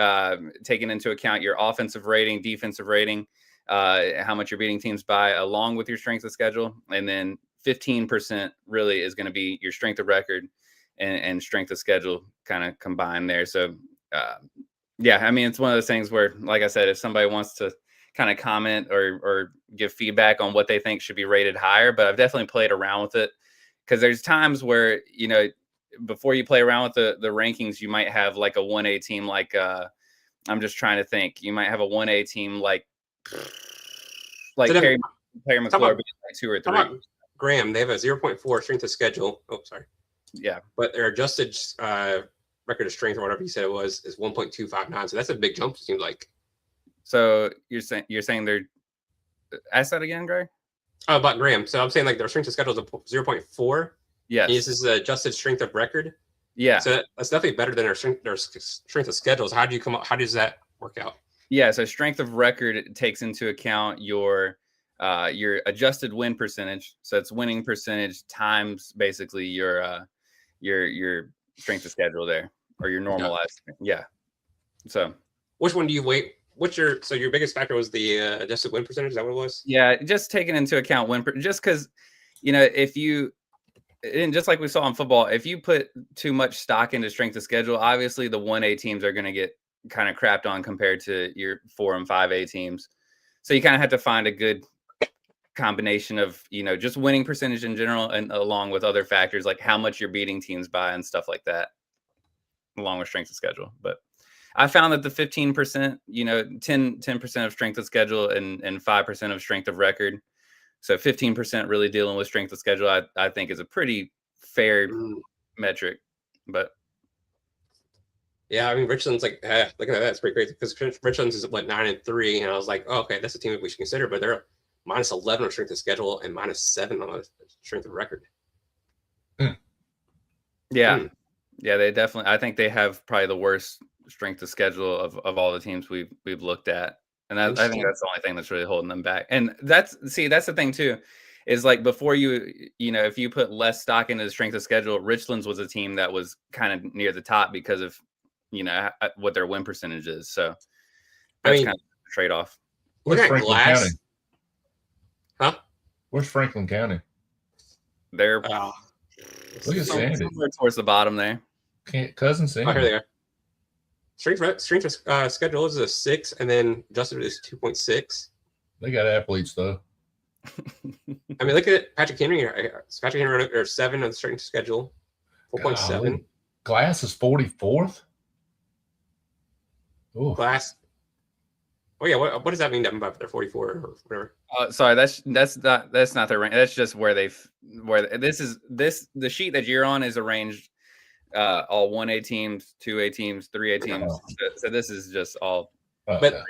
taking into account your offensive rating, defensive rating, how much you're beating teams by, along with your strength of schedule. And then 15% really is going to be your strength of record and strength of schedule kind of combined there. So, yeah, I mean, it's one of those things where, like I said, if somebody wants to kind of comment or give feedback on what they think should be rated higher, but I've definitely played around with it, because there's times where, before you play around with the rankings, you might have like a 1A team, like I'm just trying to think, you might have a 1A team like Perry McClure, like 2 or 3. Graham, they have a 0.4 strength of schedule. Oh, sorry. Yeah. But their adjusted record of strength, or whatever you said it was, is 1.259. So that's a big jump, it seems like. So you're saying they're, ask that again, Greg? Oh, about Graham. So I'm saying like their strength of schedule is a 0.4. Yes. This is the adjusted strength of record. Yeah. So that's definitely better than their strength of schedules. How does that work out? Yeah. So strength of record takes into account your adjusted win percentage. So it's winning percentage times basically your strength of schedule there, or your normalized. Yeah. So which one do you weight? So your biggest factor was the adjusted win percentage? Is that what it was? Yeah, just taking into account just because, if you, and just like we saw in football, if you put too much stock into strength of schedule, obviously the 1A teams are going to get kind of crapped on compared to your 4 and 5A teams. So you kind of have to find a good combination of, just winning percentage in general, and along with other factors like how much you're beating teams by and stuff like that, along with strength of schedule. But I found that the 15%, 10% of strength of schedule and 5% of strength of record. So 15% really dealing with strength of schedule, I think is a pretty fair metric. But yeah, I mean, Richland's like, look at that. That's pretty crazy, because Richland's is 9-3. And I was like, oh, okay, that's a team that we should consider, but they're -11 on strength of schedule and -7 on strength of record. Yeah. Yeah, they definitely, I think they have probably the worst strength of schedule of all the teams we've looked at. And I think that's the only thing that's really holding them back. And that's the thing too, is like before if you put less stock into the strength of schedule, Richland's was a team that was kind of near the top because of, what their win percentage is. So that's kind of a trade-off. Look at Glass. Huh? Where's Franklin County? They're look at Sandy. Towards the bottom there. Cousin Sandy. Oh, here they are. Strength of schedule is a 6, and then adjusted is 2.6. They got athletes though. I mean, look at Patrick Henry. Patrick Henry are 7 on the strength of schedule, 4.7. Glass is 44th. Ooh. Glass. Oh yeah, what does that mean? They're 44 or whatever. Sorry, that's not their rank. That's just where the sheet that you're on is arranged all 1A teams, 2A teams, 3A teams. So this is just all. But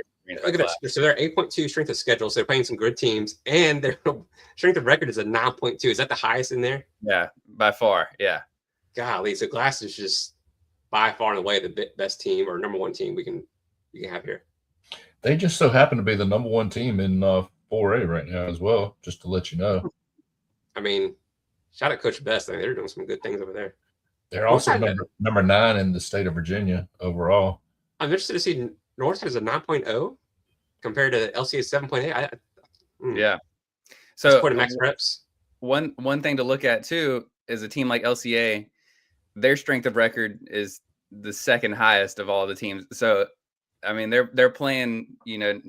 look at this. So they're 8.2 strength of schedule. So they're playing some good teams, and their strength of record is a 9.2. Is that the highest in there? Yeah, by far. Yeah. Golly, so Glass is just by far and away the best team or number one team we can have here. They just so happen to be the number one team in 4A right now as well. Just to let you know. I mean, shout out Coach Best. I mean, they're doing some good things over there. They're also number 9 in the state of Virginia overall. I'm interested to see Northside is a 9.0 compared to LCA's 7.8. Yeah. So supporting Max Preps. One thing to look at too is a team like LCA. Their strength of record is the second highest of all the teams. So, I mean, they're playing, the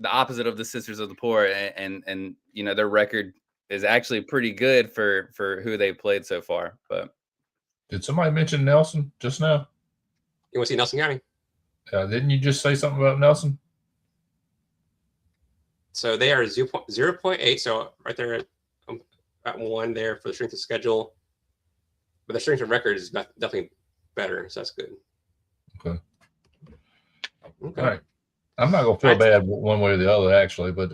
opposite of the Sisters of the Poor, and their record is actually pretty good for who they played so far. But did somebody mention Nelson just now? You want to see Nelson County? Didn't you just say something about Nelson? So they are 0.8. So right there at 1 there for the strength of schedule. But the strength of record is definitely better. So that's good. Okay. All right. I'm not going to feel bad one way or the other, actually, but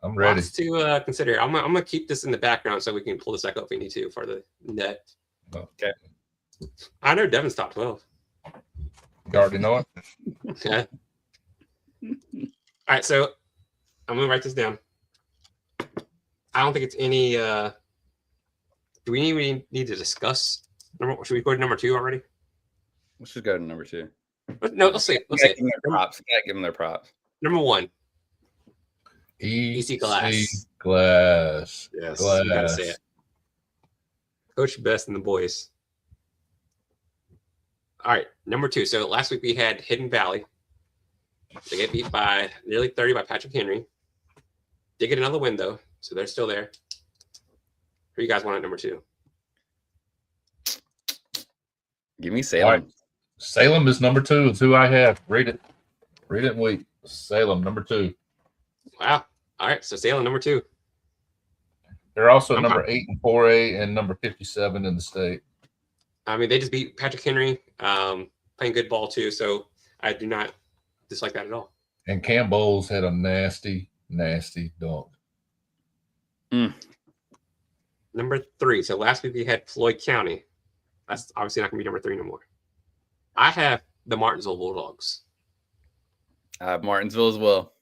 I'm ready. Lots to consider. I'm going to keep this in the background so we can pull this back up if we need to for the net. Okay. I know Devin's top 12. You already know it? Yeah. All right, so I'm going to write this down. I don't think it's any do we even need to discuss should we go to number 2 already? Let's just go to number 2. No, let's see. Give them their props. Give them their props. Number 1. EC Glass. Glass. Yes. Glass. You gotta say it. Coach Best and the boys. All right, number 2. So last week we had Hidden Valley. They get beat by nearly 30 by Patrick Henry. Did get another win though, so they're still there. Who you guys want at number 2? Give me Salem. Right. Salem is number 2. It's who I have. Read it and wait. Salem, number 2. Wow. All right. So Salem, number 2. They're also number 8 in 4A and number 57 in the state. I mean, they just beat Patrick Henry, playing good ball too. So I do not dislike that at all. And Cam Bowles had a nasty, nasty dunk. Number 3. So last week we had Floyd County. That's obviously not going to be number 3 no more. I have the Martinsville Bulldogs. Martinsville as well.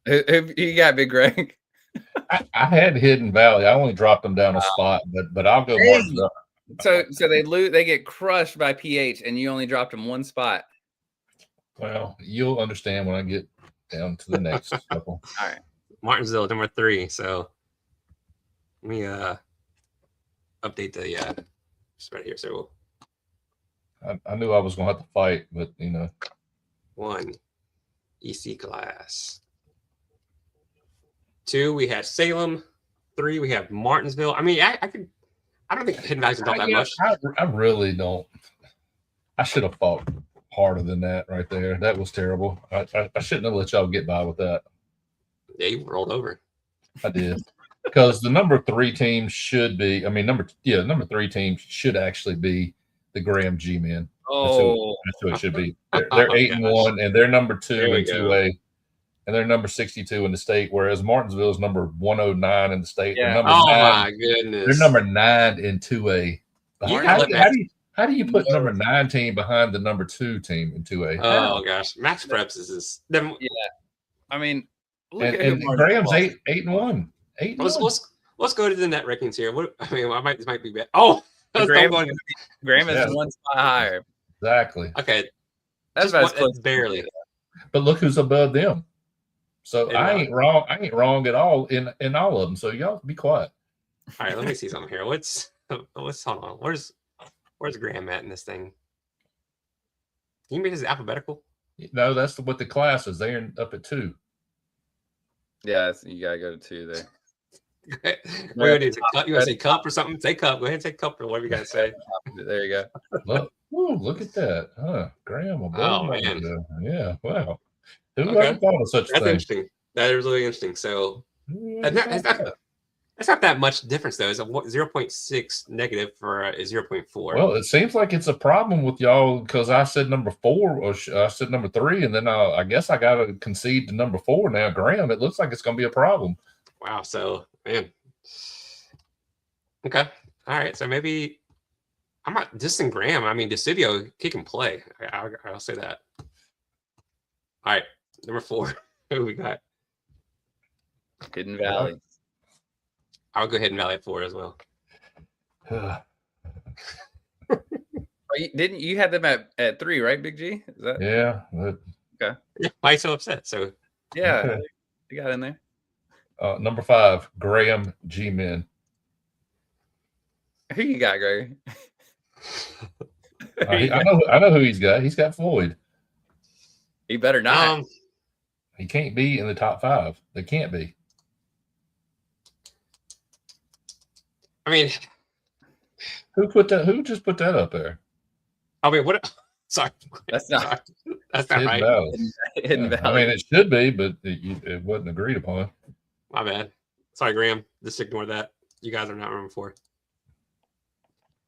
Who you got, Big Greg? I had Hidden Valley. I only dropped them down a spot, but I'll go Martinsville. So they lose. They get crushed by PH, and you only dropped them 1 spot. Well, you'll understand when I get down to the next couple. All right, Martinsville number 3. So let me update the spread here. So I knew I was going to have to fight, but 1 EC Glass. 2 we had Salem. 3 we have Martinsville. I mean, I don't think Hidden Valley's not that much. I really don't. I should have fought harder than that right there. That was terrible. I shouldn't have let y'all get by with that. Yeah, you rolled over. I did. Because the number 3 team should be, number 3 team should actually be the Graham G-Men. Oh, that's who it should be. They're 8 and 1, and they're number 2 in 2A, and they're number 62 in the state. Whereas Martinsville is number 109 in the state. Yeah. My goodness. They're number 9 in 2A. How do you put number 9 team behind the number 2 team in 2A? Oh gosh, Max Preps is this. Yeah, I mean, look at Graham's 8 and 1. 8 and 1. Let's go to the net rankings here. This might be bad. Oh, Graham is 1 spot higher. Exactly. Okay, that's barely. But look who's above them. So I ain't wrong. I ain't wrong at all in all of them. So y'all be quiet. All right, let me see something here. Let's hold on. Where's Graham at in this thing? Can you make this alphabetical? No, that's what the class is. They're up at 2. Yeah, you gotta go to 2 there. You want to say cup or something? Say cup. Go ahead and say cup or whatever you gotta say. There you go. Look at that. Huh. Graham. Oh man. Yeah. Wow. Who ever thought of such a thing? Interesting. That is really interesting. So that's That's not that much difference, though. It's a 0.6 negative for a 0.4. Well, it seems like it's a problem with y'all because I said number 4 or I said number 3, and then I guess I got to concede to number 4 now. Graham, it looks like it's going to be a problem. Wow. So, man. Okay. All right. So maybe I'm not dissing Graham. I mean, DeCivio, he can play. I'll say that. All right. Number 4. Who we got? Hidden Valley. I'll go Hidden Valley at 4 as well. Didn't you had them at 3, right, Big G? Is that okay? Yeah, why are you so upset? So yeah, you got in there. Number 5, Graham G-Men. Who you got, Greg? I know who he's got. He's got Floyd. He better not. He can't be in the top 5. They can't be. I mean, who just put that up there? I mean, what? Sorry, that's not right. Hidden Valley. I mean, it should be, but it wasn't agreed upon. My bad. Sorry, Graham. Just ignore that. You guys are not number 4.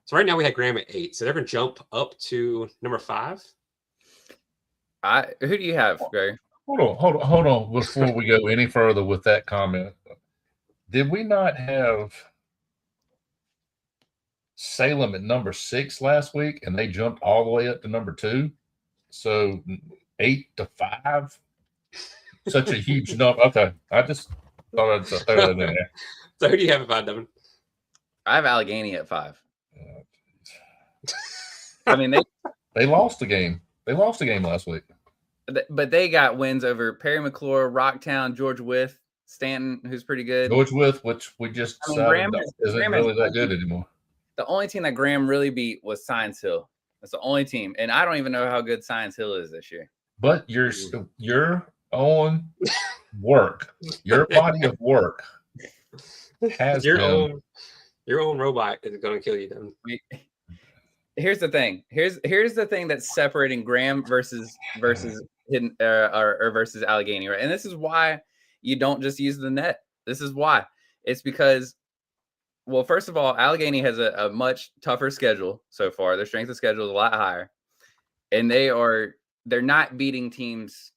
So right now we had Graham at 8. So they're going to jump up to number 5. Who do you have, Greg? Hold on. Before we go any further with that comment, did we not have Salem at number 6 last week, and they jumped all the way up to number 2? So 8 to 5, such a huge number. Okay, I just thought I'd throw that in there. So who do you have at 5, Devin? I have Allegheny at 5. I mean, they lost the game. They lost the game last week, but they got wins over Perry McClure, Rocktown, George Wythe, Stanton, who's pretty good. George Wythe, which we just decided isn't really that good anymore. The only team that Graham really beat was Science Hill. That's the only team, and I don't even know how good Science Hill is this year. But your own work, your body of work, has your own robot is going to kill you. Then here's the thing. Here's the thing that's separating Graham versus Hidden or versus Allegheny, right? And this is why you don't just use the net. This is why. It's because, well, first of all, Allegheny has a much tougher schedule so far. Their strength of schedule is a lot higher, and they're not beating teams.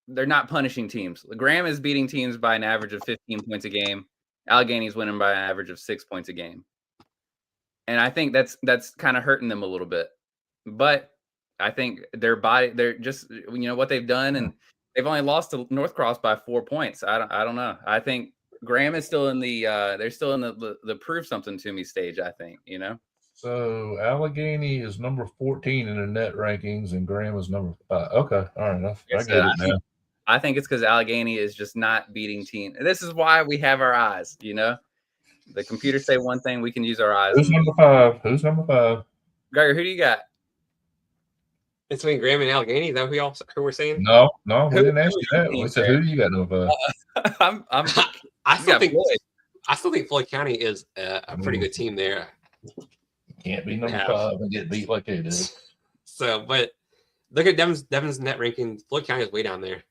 They're not punishing teams. Graham is beating teams by an average of 15 points a game. Allegheny's winning by an average of 6 points a game. And I think that's kind of hurting them a little bit. But I think they're just, what they've done, and they've only lost to North Cross by 4 points. I don't know. I think Graham is still in they're still in the prove something to me stage, I think, So Allegheny is number 14 in the net rankings, and Graham is number 5. Okay, all right, enough. I get it now. I think it's because Allegheny is just not beating team. This is why we have our eyes, The computers say one thing, we can use our eyes. Who's number 5? Who's number 5? Gregor, who do you got? It's between Graham and Allegheny. Is that who we're saying? No, we didn't ask you that. We said, who do you got number 5? I still think Floyd County is a pretty good team there. Can't be number 5 and get beat like they did. So, but look at Devin's net ranking. Floyd County is way down there.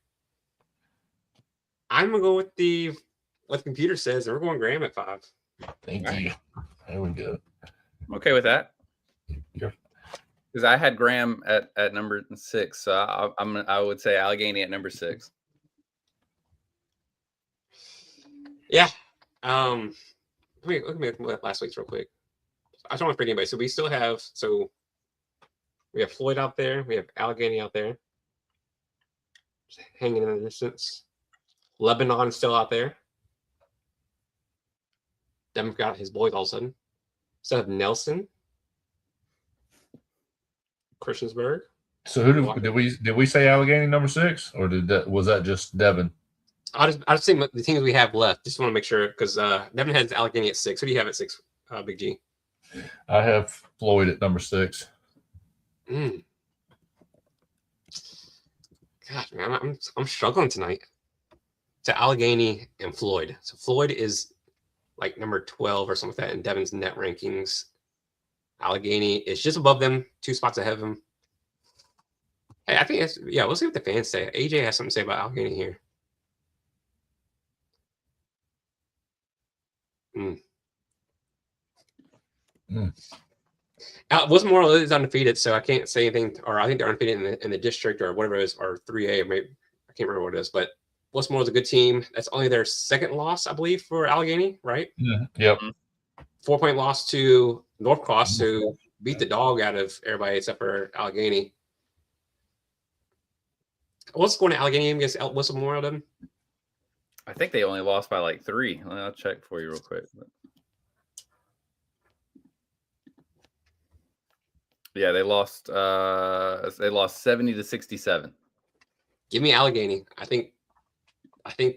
I'm gonna go with what the computer says, and we're going Graham at 5. Thank you. There we go. I'm okay with that. Because I had Graham at number 6, so I would say Allegheny at number 6. Yeah. Let me look at last week's real quick. I don't want to forget anybody. So we still have we have Floyd out there. We have Allegheny out there, just hanging in the distance. Lebanon still out there. Devin got his boys all of a sudden. Still have Nelson, Christiansburg. So who did we say Allegheny number 6, or was that just Devin? I just think the teams we have left. Just want to make sure because Devin has Allegheny at 6. Who do you have at 6, Big G? I have Floyd at number 6. Gosh, man, I'm struggling tonight. To Allegheny and Floyd. So Floyd is like number 12 or something like that in Devin's net rankings. Allegheny is just above them, 2 spots ahead of him. Hey, I think we'll see what the fans say. AJ has something to say about Allegheny here. Westmoreland is undefeated, so I can't say anything. Or I think they're undefeated in the district or whatever it is, or 3A. Maybe I can't remember what it is. But Westmoreland's a good team. That's only their second loss, I believe, for Allegheny, right? Yeah. Yep. 4-point loss to Northcross, who beat the dog out of everybody except for Allegheny. What's going to Allegheny against West Memorial then? I think they only lost by like 3. I'll check for you real quick. Yeah, they lost 70-67. Give me Allegheny. I think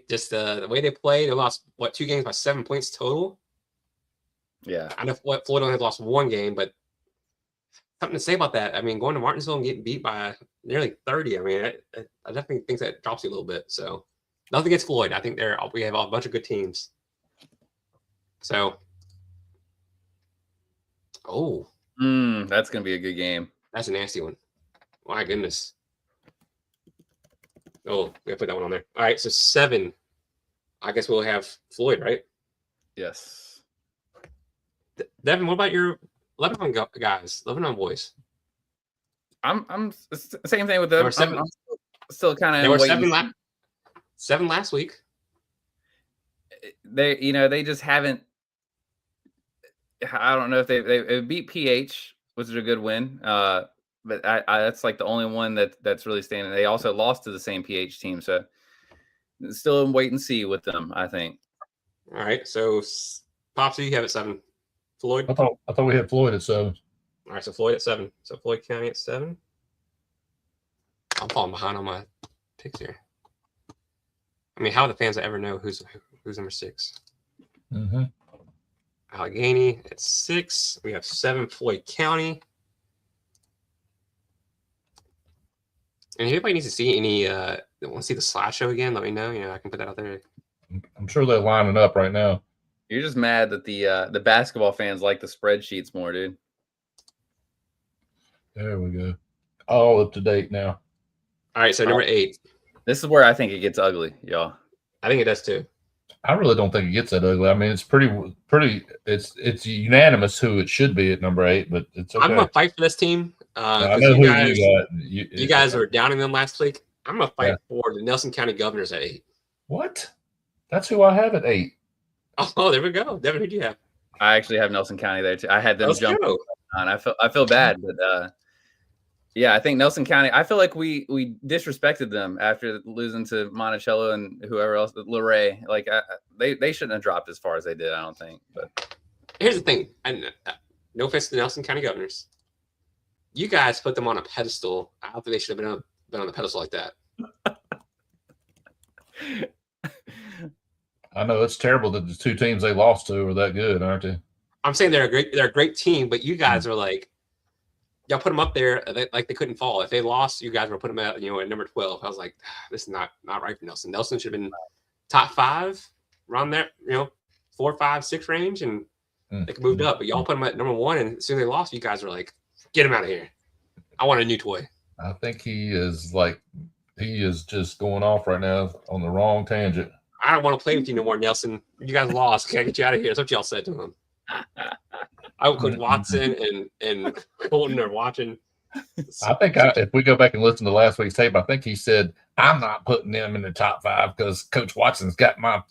just the way they played, they lost 2 games by 7 points total. Yeah. I know Floyd only lost 1 game, but something to say about that. I mean, going to Martinsville and getting beat by nearly 30. I mean, I definitely think that drops you a little bit. So nothing against Floyd. I think we have a bunch of good teams. So, that's gonna be a good game. That's a nasty one. My goodness. Oh, we gotta put that one on there. All right, so 7. I guess we'll have Floyd, right? Yes. Devin, what about your Lebanon guys, Lebanon boys? I'm same thing with them. I'm still kind of. They were 7 last week. They just haven't. I don't know if they beat PH, which is a good win. But that's like the only one that's really standing. They also lost to the same PH team, so still in wait and see with them, I think. All right, so Popsy, you have it 7. Floyd? I thought we had Floyd at 7. All right, so Floyd at 7. So Floyd County at 7. I'm falling behind on my picks here. I mean, how do the fans ever know who's number 6? Mm-hmm. Allegheny at 6. We have 7 Floyd County. And if anybody needs to see any, want to see the slideshow again, let me know. I can put that out there. I'm sure they're lining up right now. You're just mad that the basketball fans like the spreadsheets more, dude. There we go. All up to date now. All right, so number 8. This is where I think it gets ugly, y'all. I think it does too. I really don't think it gets that ugly. I mean, it's pretty. It's unanimous who it should be at number 8, but it's okay. I'm gonna fight for this team. I know who you got. You guys were downing them last week. I'm gonna fight for the Nelson County Governors at 8. What? That's who I have at 8. Oh, there we go. Devin, who do you have? I actually have Nelson County there too. I had them jump on. I feel bad, but yeah, I think Nelson County. I feel like we disrespected them after losing to Monticello and whoever else, Luray. Like they shouldn't have dropped as far as they did. I don't think. But here's the thing, and no offense to the Nelson County Governors, you guys put them on a pedestal. I don't think they should have been on the pedestal like that. I know it's terrible that the 2 teams they lost to are that good, aren't they? I'm saying they're a great team, but you guys are like, y'all put them up there like they couldn't fall. If they lost, you guys were putting them at number 12. I was like, this is not right for Nelson. Nelson should have been top 5, around there, 4, 5, 6 range, and they could moved up. But y'all put them at number 1, and as soon as they lost, you guys were like, get him out of here. I want a new toy. I think he is just going off right now on the wrong tangent. I don't want to play with you no more, Nelson. You guys lost. Can't get you out of here. That's what y'all said to him. I would Coach Watson and Colton are watching. I think if we go back and listen to last week's tape, I think he said, I'm not putting them in the top 5 because Coach Watson's got my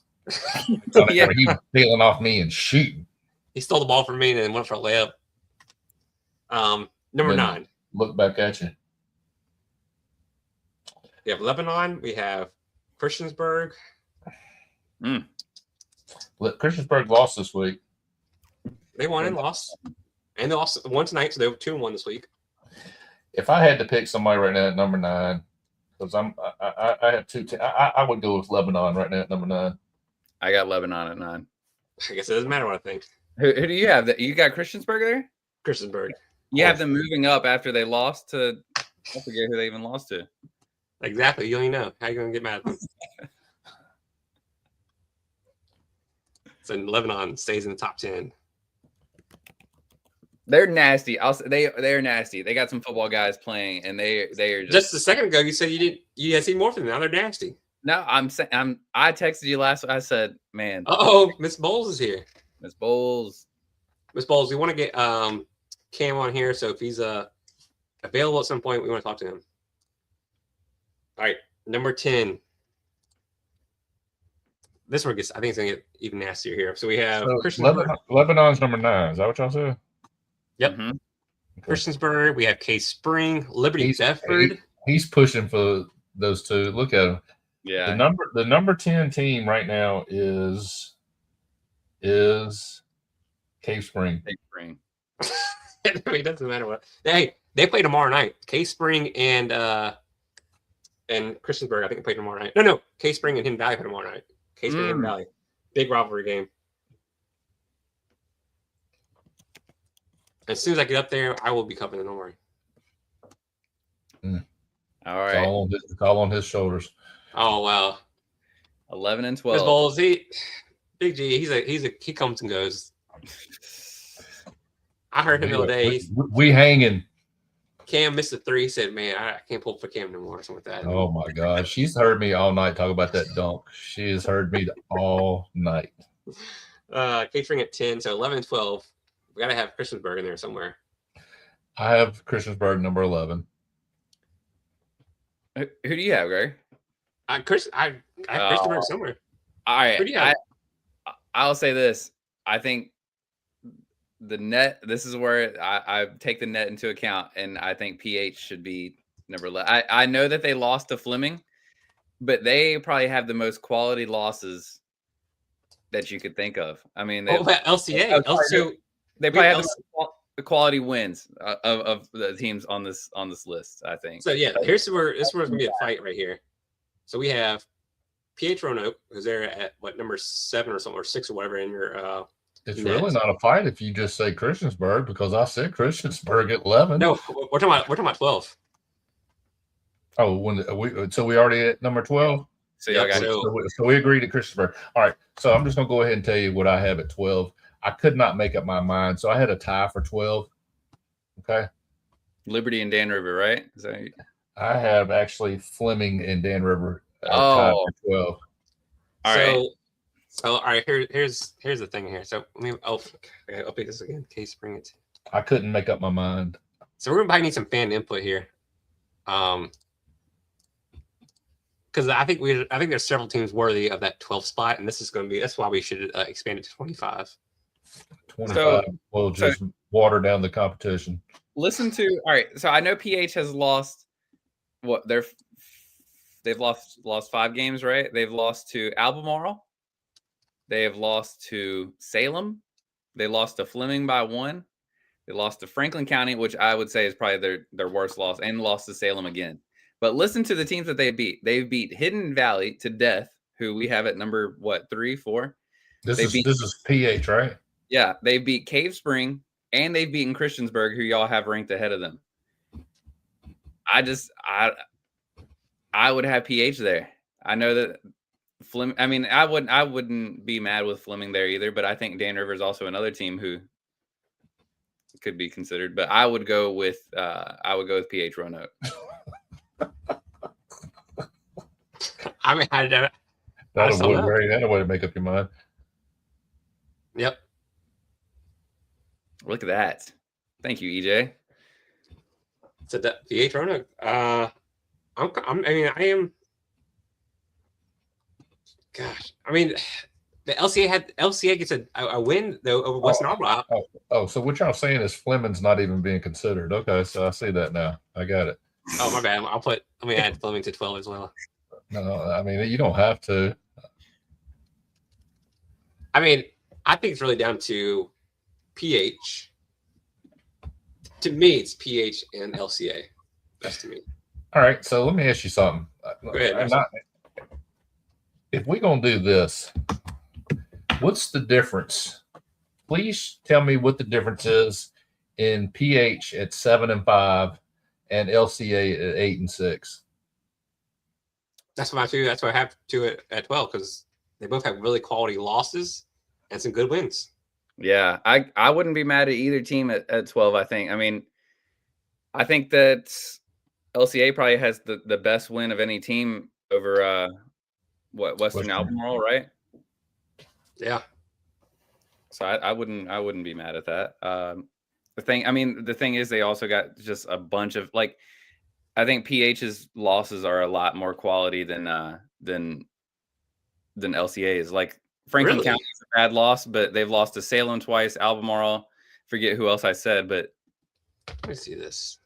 yeah. He was stealing off me and shooting. He stole the ball from me and then went for a layup. Number 9. Look back at you. We have Lebanon. We have Christiansburg. Christiansburg lost this week. They won and lost. And they lost 1 tonight, so they were 2-1 this week. If I had to pick somebody right now at number 9, because I have 2 I would go with Lebanon right now at number 9. I got Lebanon at 9. I guess it doesn't matter what I think. Who do you have? You got Christiansburg there? Christiansburg. You have them moving up after they lost to, I forget who they even lost to. Exactly. You don't even know. How are you going to get mad at them? So Lebanon stays in the top 10. They're nasty. They're nasty. They got some football guys playing, and they are just a second ago. You said you had seen more from them. Now they're nasty. No, I texted you last. I said, man. Oh, Miss Bowles is here. Miss Bowles. Miss Bowles, we want to get Cam on here, so if he's available at some point, we want to talk to him. All right, number 10. This one I think it's gonna get even nastier here. So we have Lebanon's number 9. Is that what y'all said? Yep. Mm-hmm. Okay. Christiansburg. We have Case Spring, Liberty Bedford. He's pushing for those two. Look at him. Yeah. The number 10 team right now is Cave Spring. Cave Spring. It doesn't matter what. Hey, they play tomorrow night. Cave Spring and Christiansburg, I think, play tomorrow night. No. Cave Spring and Hidden Valley play tomorrow night. Cave Spring and Hidden Valley. Big rivalry game. As soon as I get up there, I will be covering it. Don't worry. All right. It's all on his shoulders. Oh wow. 11 and 12. Miss Bowles, Big G. He comes and goes. I heard him the other day. We hanging. Cam missed a 3. He said, "Man, I can't pull for Cam no more," or something like that. Oh my God, she's heard me all night talk about that dunk. She has heard me all night. Case Spring at 10, so 11 and 12. We gotta have Christiansburg in there somewhere. I have Christiansburg number 11. Who do you have, Greg? I have Christiansburg somewhere. All right. I'll say this. I think the net, this is where I take the net into account, and I think PH should be number 11. I know that they lost to Fleming, but they probably have the most quality losses that you could think of. I mean, LCA. They probably have the quality wins of the teams on this list, I think. So yeah, this is where it's gonna be a fight right here. So we have PH Roanoke, who's there at number 7 or something, or 6 or whatever in your it's really not a fight if you just say Christiansburg, because I said Christiansburg at 11. No, we're talking about 12. Oh, so we already at number 12. So we agreed to Christiansburg. All right. So I'm just gonna go ahead and tell you what I have at 12. I could not make up my mind, so I had a tie for 12. Okay. Liberty and Dan River, right? I have actually Fleming and Dan River tied for 12. All right. Here's the thing here. So let me update this again. Case Spring it. I couldn't make up my mind. So we're gonna need some fan input here. Because I think there's several teams worthy of that 12 spot, and that's why we should expand it to 25. 25 will just water down the competition. All right. So I know PH has lost they've lost 5 games, right? They've lost to Albemarle. They have lost to Salem. They lost to Fleming by 1. They lost to Franklin County, which I would say is probably their worst loss, and lost to Salem again. But listen to the teams that they beat. They've beat Hidden Valley to death, who we have at number 3, 4. This is PH, right? Yeah, they beat Cave Spring, and they've beaten Christiansburg, who y'all have ranked ahead of them. I would have PH there. I know that Fleming. I mean, I wouldn't be mad with Fleming there either. But I think Dan River is also another team who could be considered. But I would go with PH Roanoke. I mean, that'll way to make up your mind. Yep. Look at that. Thank you, EJ. So PH Roanoke. I am. Gosh, I mean, the LCA gets a win though over Western Arbor. So what y'all saying is Fleming's not even being considered? Okay, so I see that now. I got it. Oh my bad. Let me add Fleming to 12 as well. No, I mean you don't have to. I mean, I think it's really down to PH. To me, it's PH and LCA. That's to me. All right, so let me ask you something. Go ahead. If we're going to do this, what's the difference? Please tell me what the difference is in PH at 7 and 5 and LCA at 8 and 6. That's why I have to at 12, because they both have really quality losses and some good wins. Yeah, I wouldn't be mad at either team at 12, I think. I mean, I think that LCA probably has the best win of any team over Western Albemarle, right? Yeah. So I wouldn't be mad at that. The thing is they also got just a bunch of like, I think PH's losses are a lot more quality than LCA's. Like Franklin Really? County is a bad loss, but they've lost to Salem twice, Albemarle. Forget who else I said, but let me see this.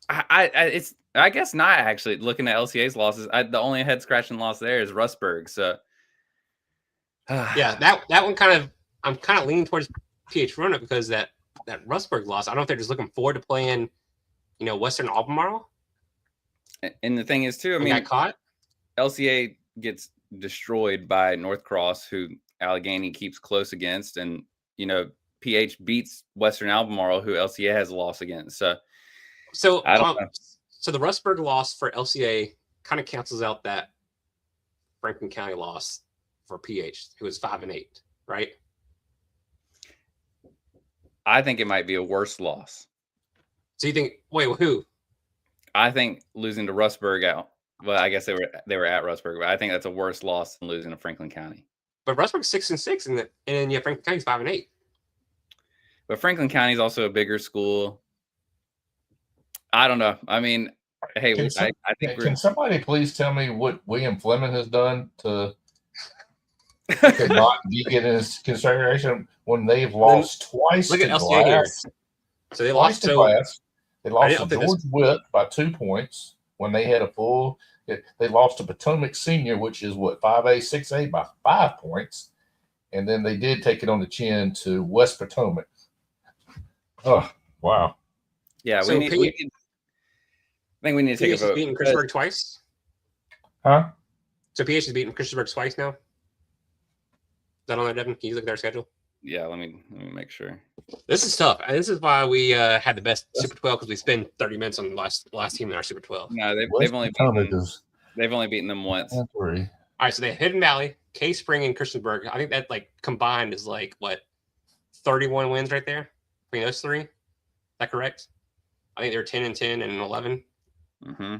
I guess not actually. Looking at LCA's losses, the only head scratching loss there is Rustburg. So yeah, that one I'm kind of leaning towards PH Roanoke because that Rustburg loss. I don't know if they're just looking forward to playing, Western Albemarle. And the thing is too, I mean, got caught. LCA gets destroyed by North Cross, who Allegheny keeps close against, and PH beats Western Albemarle, who LCA has a loss against. So I don't know. So the Rustburg loss for LCA kind of cancels out that Franklin County loss for PH, who was 5-8, right? I think it might be a worse loss. So you think? Wait, who? I think losing to Rustburg out. Well, I guess they were at Rustburg, but I think that's a worse loss than losing to Franklin County. But Rustburg's 6-6, and then Franklin County's 5-8. But Franklin County is also a bigger school. I don't know. I mean, hey, I think can somebody please tell me what William Fleming has done to not get in his consideration when they've lost twice look to at LCA here. So they lost to Glass. They lost to George Witt by 2 points when they had a full. They lost to Potomac Senior, which is 5A, 6A by 5 points, and then they did take it on the chin to West Potomac. Oh wow! Yeah, I think we need to take a vote. Beaten Christiansburg twice. Huh? So PH has beaten Christiansburg twice now. Is that on there, Devin? Can you look at their schedule? Yeah, let me make sure. This is tough. This is why we had the best Super 12 because we spent 30 minutes on the last team in our Super 12. No, they've only beaten them once. All right, so they have Hidden Valley, K Spring, and Christiansburg. I think that combined is 31 wins right there between those three. Is that correct? I think they're 10-10 and 11. Mm-hmm.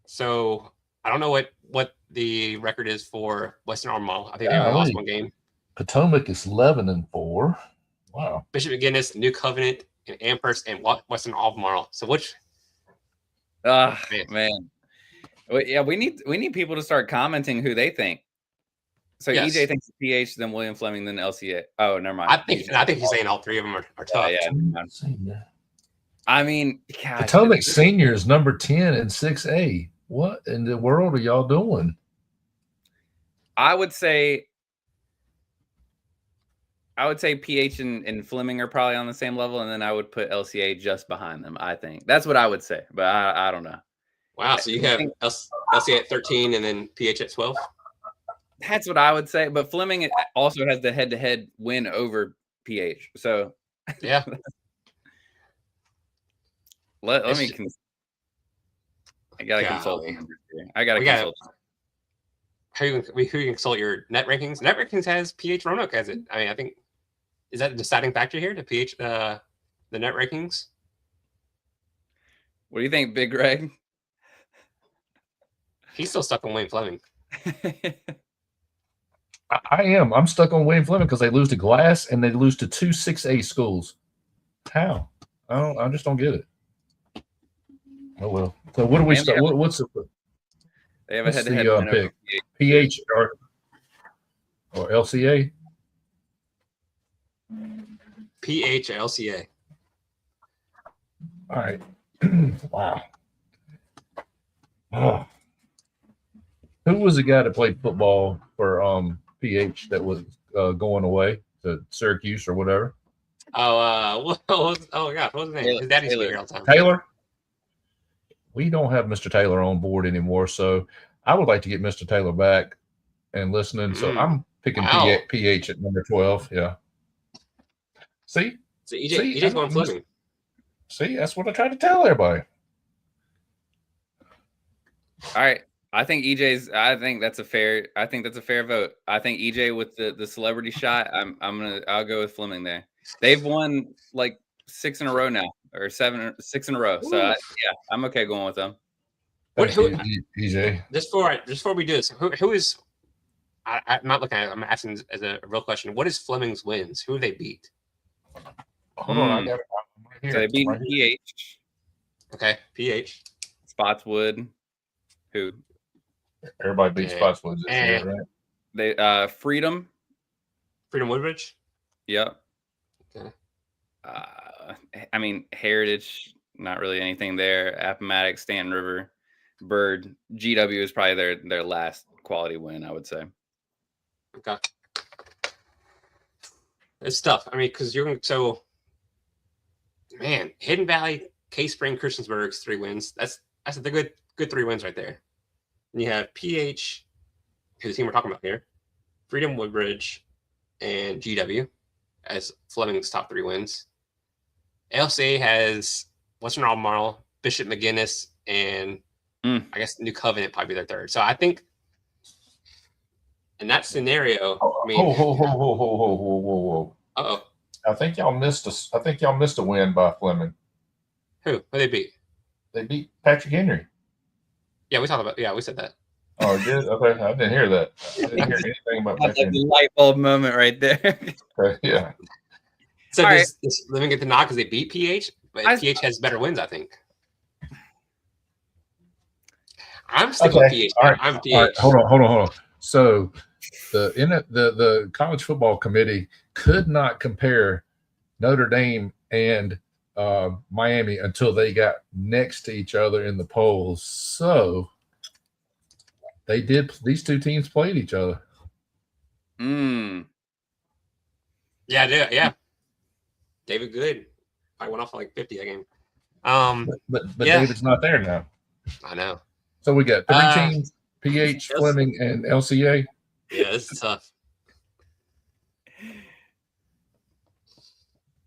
So I don't know what the record is for Western Albemarle. I think they only lost one game. Potomac is 11-4. Wow. Bishop McGinnis, New Covenant, and Amherst, and Western Albemarle. So which? Man. Well, yeah, we need people to start commenting who they think. So yes. EJ thinks PH, then William Fleming, then LCA. Oh, never mind. I think he's saying all three of them are tough. Yeah. I mean, gosh, Potomac Senior is number 10 in 6A. What in the world are y'all doing? I would say PH and Fleming are probably on the same level, and then I would put LCA just behind them. I think that's what I would say, but I don't know. Wow, so you have LCA at 13 and then PH at 12? That's what I would say, but Fleming also has the head-to-head win over PH. So yeah. Let me. I gotta consult. I gotta consult. Who you can consult your net rankings? Net rankings has PH Roanoke as it. I mean, I think is that the deciding factor here to PH the net rankings? What do you think, Big Greg? He's still stuck on Wayne Fleming. I am. I'm stuck on Wayne Fleming because they lose to Glass and they lose to 2 6A schools. How? I just don't get it. Oh well. So what do we start? What's the? They have a head-to-head pick. PH or LCA? PH LCA. All right. Wow. Oh. Who was the guy that played football for PH that was going away to Syracuse or whatever? Oh, gosh, what was his name? His daddy's here all the time. Taylor? We don't have Mr. Taylor on board anymore, so I would like to get Mr. Taylor back and listening. So I'm picking PH at number 12. Yeah. See? So EJ's going Fleming. See, that's what I try to tell everybody. All right. I think that's a fair vote. I think EJ with the celebrity shot, I'll go with Fleming there. They've won 6 in a row now, or 6 in a row. So I'm okay going with them. EJ. Just before we do this, who is I'm not looking at it. I'm asking as a real question. What is Fleming's wins? Who do they beat? Hold on, I got it right here. So they beat right here. PH. Okay, PH. Spotswood. Who? Everybody beats Spotswood this year, right? They Freedom. Freedom Woodbridge. Yep. Okay. I mean, Heritage, not really anything there. Appomattox, Stanton River, Bird, GW is probably their last quality win, I would say. Okay. It's tough. I mean, because man, Hidden Valley, Case Spring, Christiansburg's 3 wins. That's the good 3 wins right there. And you have PH, who's the team we're talking about here, Freedom Woodbridge, and GW as Fleming's top 3 wins. LCA has Western Albemarle, Bishop McGinnis, and I guess New Covenant probably their 3rd. So I think in that scenario, I mean, whoa. Uh-oh. I think y'all missed a win by Fleming. Who they beat? They beat Patrick Henry. Yeah, we said that. Oh, did? Okay, I didn't hear that. I didn't hear anything about That's like the light bulb moment right there. Okay, yeah. So does Fleming get the nod because they beat PH? But PH has better wins, I think. I'm sticking with PH. All right. I'm PH. All right. Hold on. So the college football committee could not compare Notre Dame and Miami until they got next to each other in the polls. So they did. These 2 teams played each other. Yeah. David Good. I went off like 50 that game. But David's not there now. I know. So we got 3 teams: PH, Fleming, and LCA. Yeah, this is tough.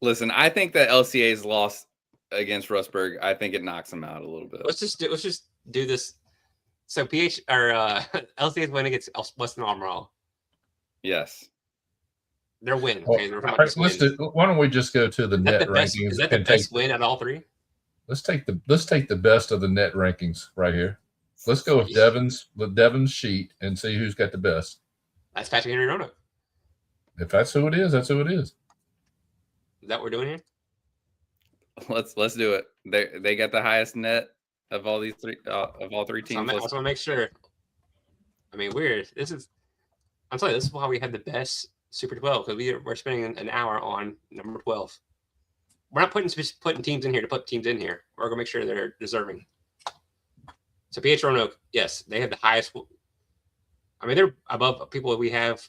Listen, I think that LCA's loss against Rustburg, I think it knocks them out a little bit. Let's just do this. So PH or LCA's win against Western Albemarle. Yes. Their win. Okay, why don't we just go to the net rankings? Is that the best win out of all 3? Let's take the best of the net rankings right here. Let's go with Devin's sheet and see who's got the best. That's Patrick Henry Roanoke. If that's who it is, that's who it is. Is that what we're doing here? Let's do it. They got the highest net of all these 3 of all 3 teams. I just want to make sure. I mean, weird. I'm telling you, this is why we had the best Super 12 because we're spending an hour on number 12. We're not putting teams in here to put teams in here. We're gonna make sure they're deserving. So PH Roanoke, yes, they have the highest. I mean, they're above people that we have,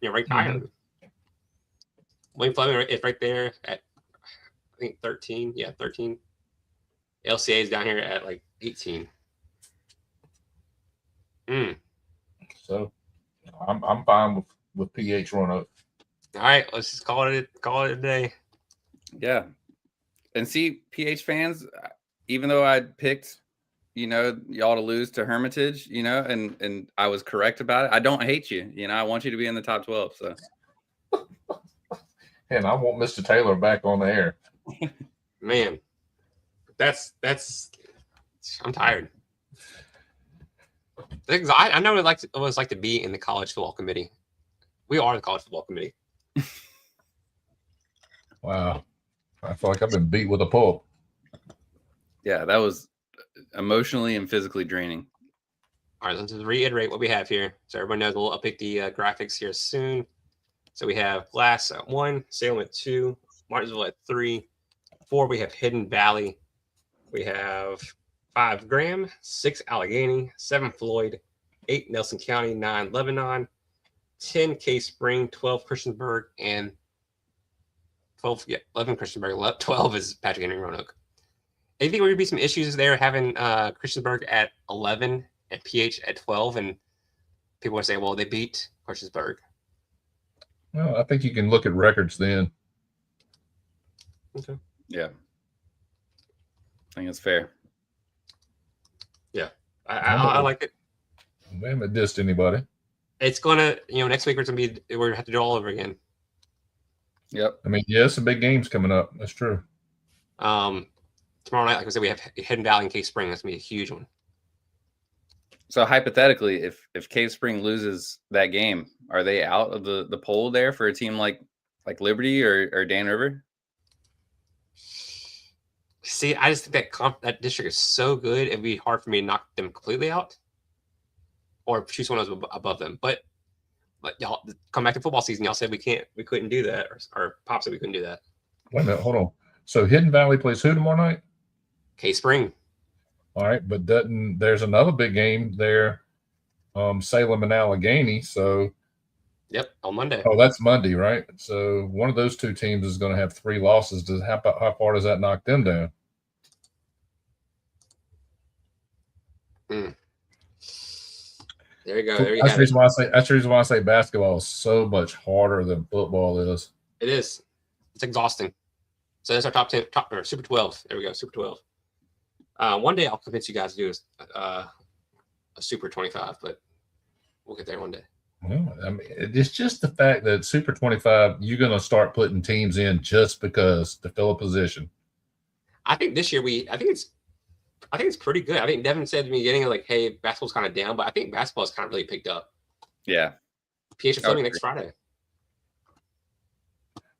ranked higher. Wayne Fleming is right there at, I think 13. Yeah, 13. LCA is down here at like 18. So, I'm fine with PH Roanoke. All right, let's just call it a day. Yeah, and see, PH fans, even though I picked, y'all to lose to Hermitage, and I was correct about it. I don't hate you. I want you to be in the top 12. So, and I want Mr. Taylor back on the air. Man, that's. I'm tired. I know what it was like to be in the college football committee. We are the college football committee. Wow. I feel like I've been beat with a pulp. Yeah, that was emotionally and physically draining. All right, let's just reiterate what we have here. So everyone knows we'll update the graphics here soon. So we have Glass at 1, Salem at 2, Martinsville at 3, 4 we have Hidden Valley. We have 5 Graham, 6 Allegheny, 7 Floyd, 8 Nelson County, 9 Lebanon, 10 Case Spring, 12 Christiansburg, and 11 Christiansburg. 12 is Patrick Henry Roanoke. I think there would be some issues there having Christiansburg at 11 and PH at 12, and people would say, well, they beat Christiansburg. Well, I think you can look at records then. Okay. Yeah. I think it's fair. Yeah. I like it. We haven't dissed anybody. It's gonna, next week we're gonna have to do it all over again. Yep. I mean, some big games coming up. That's true. Tomorrow night, like I said, we have Hidden Valley and Case Spring. That's gonna be a huge one. So hypothetically, if Cave Spring loses that game, are they out of the poll there for a team like Liberty or Dan River? See, I just think that district is so good, it'd be hard for me to knock them completely out or choose someone else above them. But y'all come back to football season. Y'all said we couldn't do that, or Pop said we couldn't do that. Wait a minute, hold on. So Hidden Valley plays who tomorrow night? Cave Spring. All right, but there's another big game there, Salem and Allegheny. So, yep, on Monday. Oh, that's Monday, right? So one of those two teams is going to have 3 losses. How far does that knock them down? There you go. That's the reason why I say basketball is so much harder than football is. It is. It's exhausting. So that's our top 10, or Super 12. There we go, Super 12. One day I'll convince you guys to do a Super 25, but we'll get there one day. Well, I mean, it's just the fact that Super 25, you're going to start putting teams in just because to fill a position. I think this year I think it's pretty good. I think Devin said at the beginning, like, hey, basketball's kind of down, but I think basketball has kind of really picked up. Yeah. PH Fleming next Friday.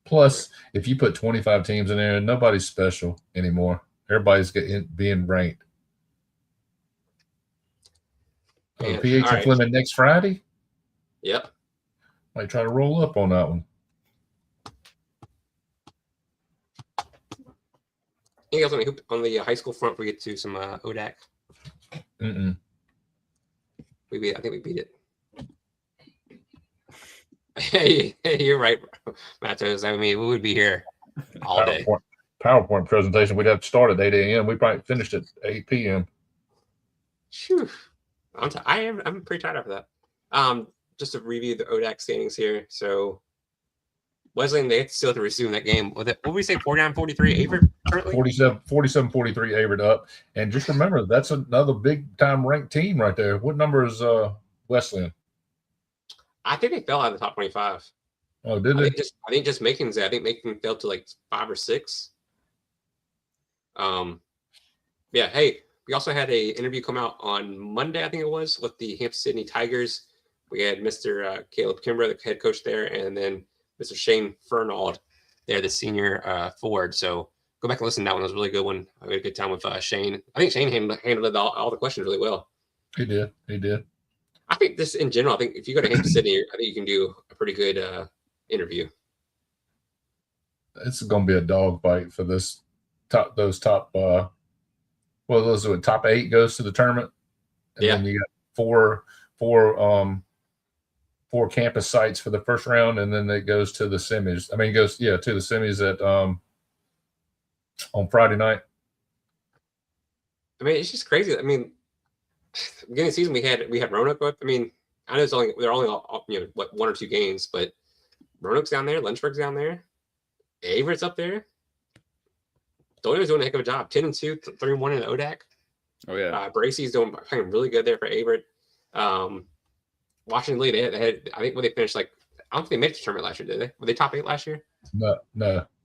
Plus, if you put 25 teams in there, nobody's special anymore. Everybody's being ranked. PH and Fleming next Friday? Yep. Might try to roll up on that one. Anything else on the high school front? We get to some ODAC. I think we beat it. Hey, you're right, Matos. I mean, we would be here all day. PowerPoint presentation. We'd have to start at 8 a.m. We probably finished at 8 p.m. Phew. I'm pretty tired after that. Just to review the ODAC standings here. So Wesleyan, they still have to resume that game. What did we say? 49-43 Avert currently? 47-43 Avert up. And just remember, that's another big time ranked team right there. What number is Wesleyan? I think they fell out of the top 25. Oh, did they? I think just Macon's there. I think Macon fell to like 5 or 6. Yeah. Hey, we also had a interview come out on Monday, I think it was, with the Hampton-Sydney Tigers. We had Mr. Caleb Kimbrough, the head coach there, and then Mr. Shane Fernald there, the senior forward. So go back and listen to that one. It was a really good one. I had a good time with Shane. I think Shane handled all the questions really well. He did. I think this in general, I think if you go to Hampton-Sydney, I think you can do a pretty good interview. It's going to be a dogfight for those top top 8 goes to the tournament. And then you got four campus sites for the first round, and then it goes to the semis. I mean, it goes to the semis at on Friday night. I mean, it's just crazy. I mean, beginning of the season we had Roanoke up. I mean, I know they're only 1 or 2 games, but Roanoke's down there, Lynchburg's down there, Avertt's up there. Doyle's doing a heck of a job. 10-2, 3-1 in the ODAC. Oh yeah. Bracey's playing really good there for Avert. Washington Lee, they had I think when they finished I don't think they made the tournament last year, did they? Were they top 8 last year? No.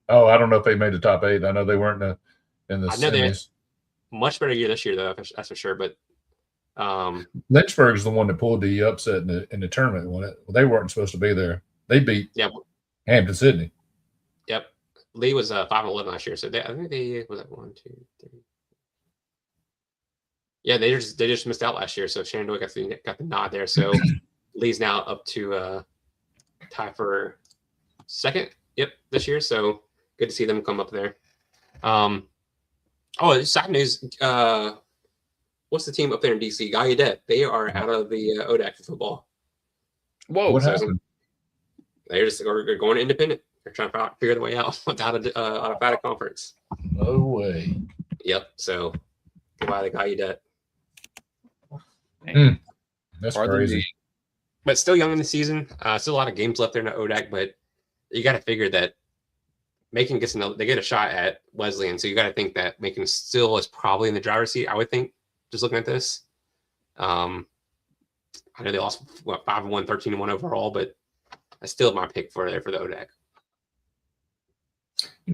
Oh, I don't know if they made the top 8. I know they weren't in the I know they had semis. Much better year this year though, that's for sure. But Lynchburg's the one that pulled the upset in the tournament. They weren't supposed to be there. They beat Hampton-Sydney. Yep. Lee was 5-11 last year, so I think they was at 1, 2, 3. Yeah, they just missed out last year, so Shenandoah got the nod there. So Lee's now up to tie for second. Yep, this year. So good to see them come up there. Side news. What's the team up there in DC? Gallaudet. They are out of the ODAC for football. Whoa! What happened? They're going independent. They're trying to figure the way out without a conference. No way. Yep. So goodbye to Gallaudet. That's crazy. But still young in the season. Still a lot of games left there in the ODAC, but you got to figure that Macon they get a shot at Wesleyan. So you got to think that Macon still is probably in the driver's seat, I would think, just looking at this. I know they lost 5-1, 13-1 overall, but that's still my pick for the ODAC.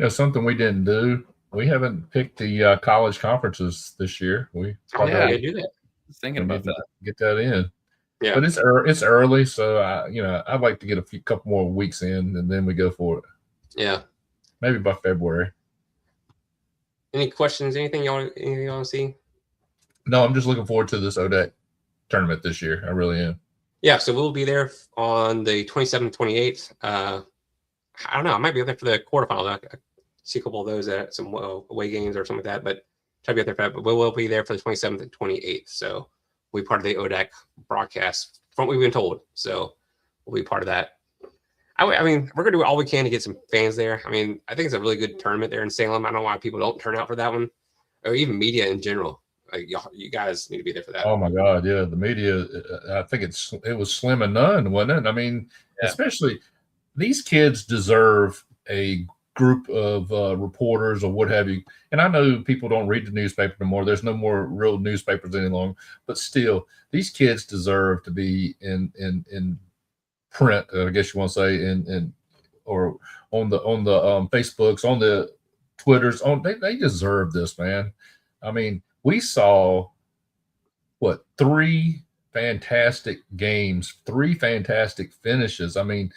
Something we didn't do. We haven't picked the college conferences this year. We do that. was thinking about that. Get that in. Yeah. But it's early, so I'd like to get couple more weeks in, and then we go for it. Yeah. Maybe by February. Any questions? Anything you want to see? No, I'm just looking forward to this ODAC tournament this year. I really am. Yeah, so we'll be there on the 27th, 28th. I don't know. I might be there for the quarterfinal. I see a couple of those at some away games or something like that, but try to be out there for that. But we'll be there for the 27th and 28th. So we'll be part of the ODAC broadcast from what we've been told. So we'll be part of that. I mean, we're going to do all we can to get some fans there. I mean, I think it's a really good tournament there in Salem. I don't know why people don't turn out for that one, or even media in general. Like, you guys need to be there for that. Oh my God, yeah, the media. I think it was slim and none, wasn't it? I mean, especially these kids deserve a group of reporters or what have you. And I know people don't read the newspaper anymore. There's no more real newspapers any longer. But still, these kids deserve to be in print, I guess you want to say, or on the Facebooks, on the Twitters, they deserve this, man. I mean, we saw 3 fantastic games, 3 fantastic finishes. I mean,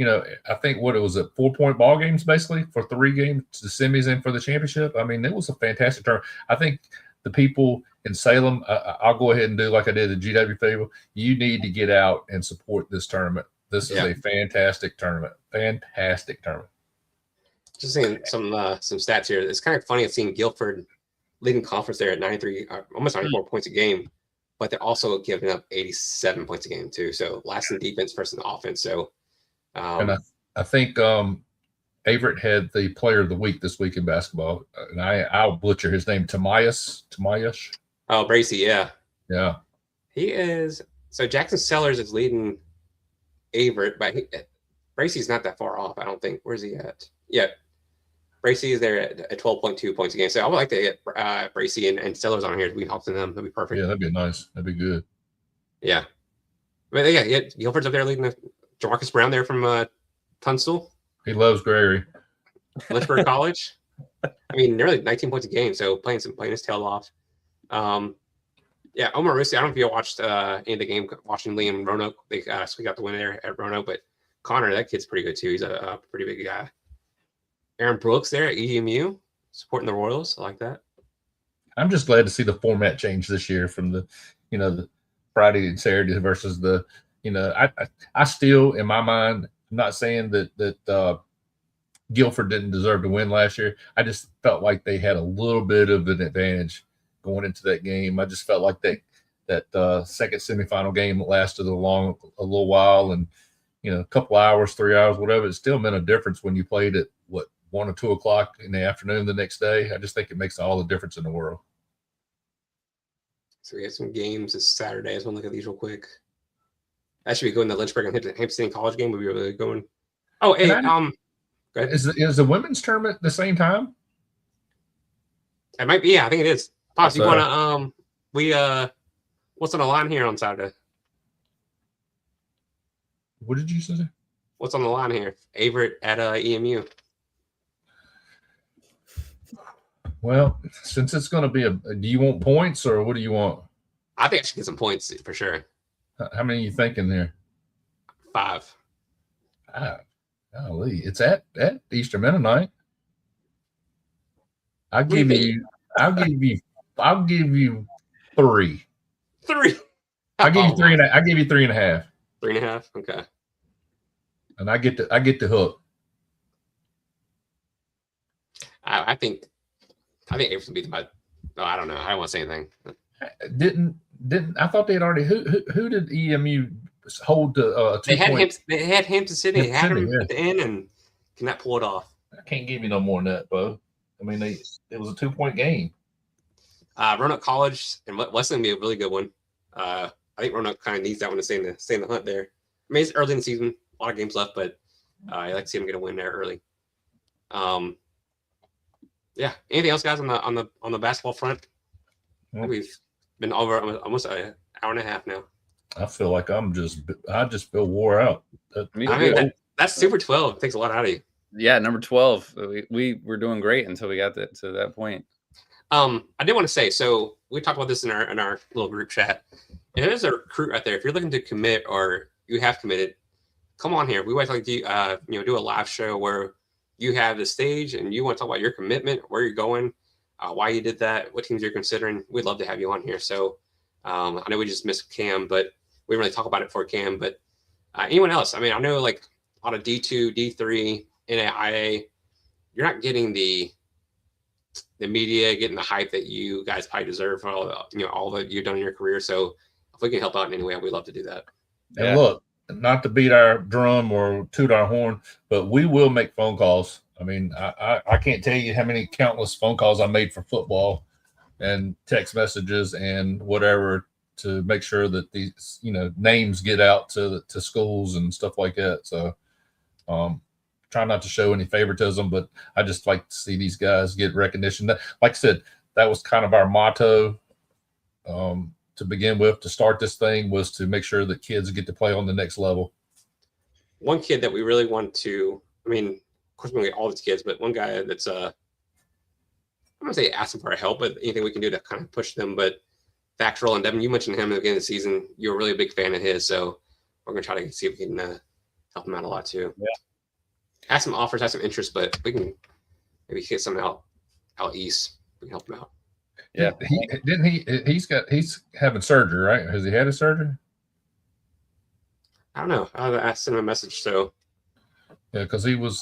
I think what it was 4-point ball games basically for 3 games, the semis and for the championship. I mean, it was a fantastic turn. I think the people in Salem, I'll go ahead and do like I did at GW Fable. You need to get out and support this tournament. This is a fantastic tournament. Fantastic tournament. Just seeing some stats here. It's kind of funny seeing Guilford leading conference there at 93, almost 94 points a game, but they're also giving up 87 points a game too. So last in defense, first in offense. So, and I think Averett had the player of the week this week in basketball, and I'll butcher his name, Tamayash. Oh, Bracy, yeah. He is. So Jackson Sellers is leading Averett, but Bracy's not that far off, I don't think. Where's he at? Yeah. Bracy is there at 12.2 points a game. So I would like to get Bracy and Sellers on here. We talk to them. That'd be perfect. Yeah, that'd be nice. That'd be good. Yeah. But yeah, Guilford's up there leading Jamarcus Brown there from Tunstall. He loves Gregory. Lynchburg College. I mean, nearly 19 points a game. So playing his tail off. Yeah, Omar Russi, I don't know if you watched any of the game, watching Liam and Roanoke. They got the win there at Roanoke, but Connor, that kid's pretty good too. He's a pretty big guy. Aaron Brooks there at EMU, supporting the Royals. I like that. I'm just glad to see the format change this year from the Friday and Saturday versus the, I still, in my mind, I'm not saying that Guilford didn't deserve to win last year. I just felt like they had a little bit of an advantage going into that game. I just felt like that second semifinal game lasted a little while, and a couple hours, 3 hours, whatever. It still meant a difference when you played at 1 or 2 o'clock in the afternoon the next day. I just think it makes all the difference in the world. So we have some games this Saturday. I just want to look at these real quick. I should be going to Lynchburg and Hampton College game. We'll be really going. Oh, hey, go ahead. Is the women's tournament at the same time? It might be. Yeah, I think it is. Pops, you want to what's on the line here on Saturday? What did you say? What's on the line here? Averett at EMU. Well, since it's going to be do you want points or what do you want? I think I should get some points for sure. How many are you thinking there? 5. Golly, it's at Eastern Mennonite. I'll give you 3. 3. I'll give you 3 I'll give you 3.5. 3.5. Okay. And I get the hook. I think Averett beat them by. No, I don't know. I don't want to say anything. Didn't I thought they had already? Who did EMU hold to? They had Hampton City. They had him at the end and cannot pull it off. I can't give you no more than that, Bo. I mean, it was a 2-point game. Roanoke College and Wesleyan be a really good one. I think Roanoke kind of needs that one to stay in the hunt there. I mean, it's early in the season, a lot of games left, but I like to see them get a win there early. Yeah. Anything else, guys, on the basketball front? We've been over almost an hour and a half now. I feel like I just feel wore out. That's Super 12. It takes a lot out of you. Yeah, number 12. We were doing great until we got to that point. I did want to say, so we talked about this in our little group chat. If there's a recruit out there, if you're looking to commit or you have committed, come on here. We always like to do a live show where you have the stage and you want to talk about your commitment, where you're going, why you did that, what teams you're considering. We'd love to have you on here. So I know we just missed Cam, but we didn't really talk about it for Cam. But anyone else? I mean, I know like a lot of D2, D3, NAIA, you're not getting the media, getting the hype that you guys probably deserve for all that you've done in your career. So if we can help out in any way, we'd love to do that. And look, not to beat our drum or toot our horn, but we will make phone calls. I mean, I can't tell you how many countless phone calls I made for football and text messages and whatever to make sure that these, names get out to schools and stuff like that. So, try not to show any favoritism, but I just like to see these guys get recognition. That, like I said, that was kind of our motto to begin with, to start this thing, was to make sure that kids get to play on the next level. One kid that we really want to, I mean, of course we get all these kids, but one guy that's I'm gonna say asking for our help, but anything we can do to kind of push them. But Factual and Devin, you mentioned him at the beginning of the season. You were really a big fan of his, so we're gonna try to see if we can help him out a lot too. Yeah. Have some offers, have some interest, but we can maybe get something out east. We can help him out. Yeah. He's having surgery, right? Has he had a surgery? I don't know. I sent him a message. So yeah, because he was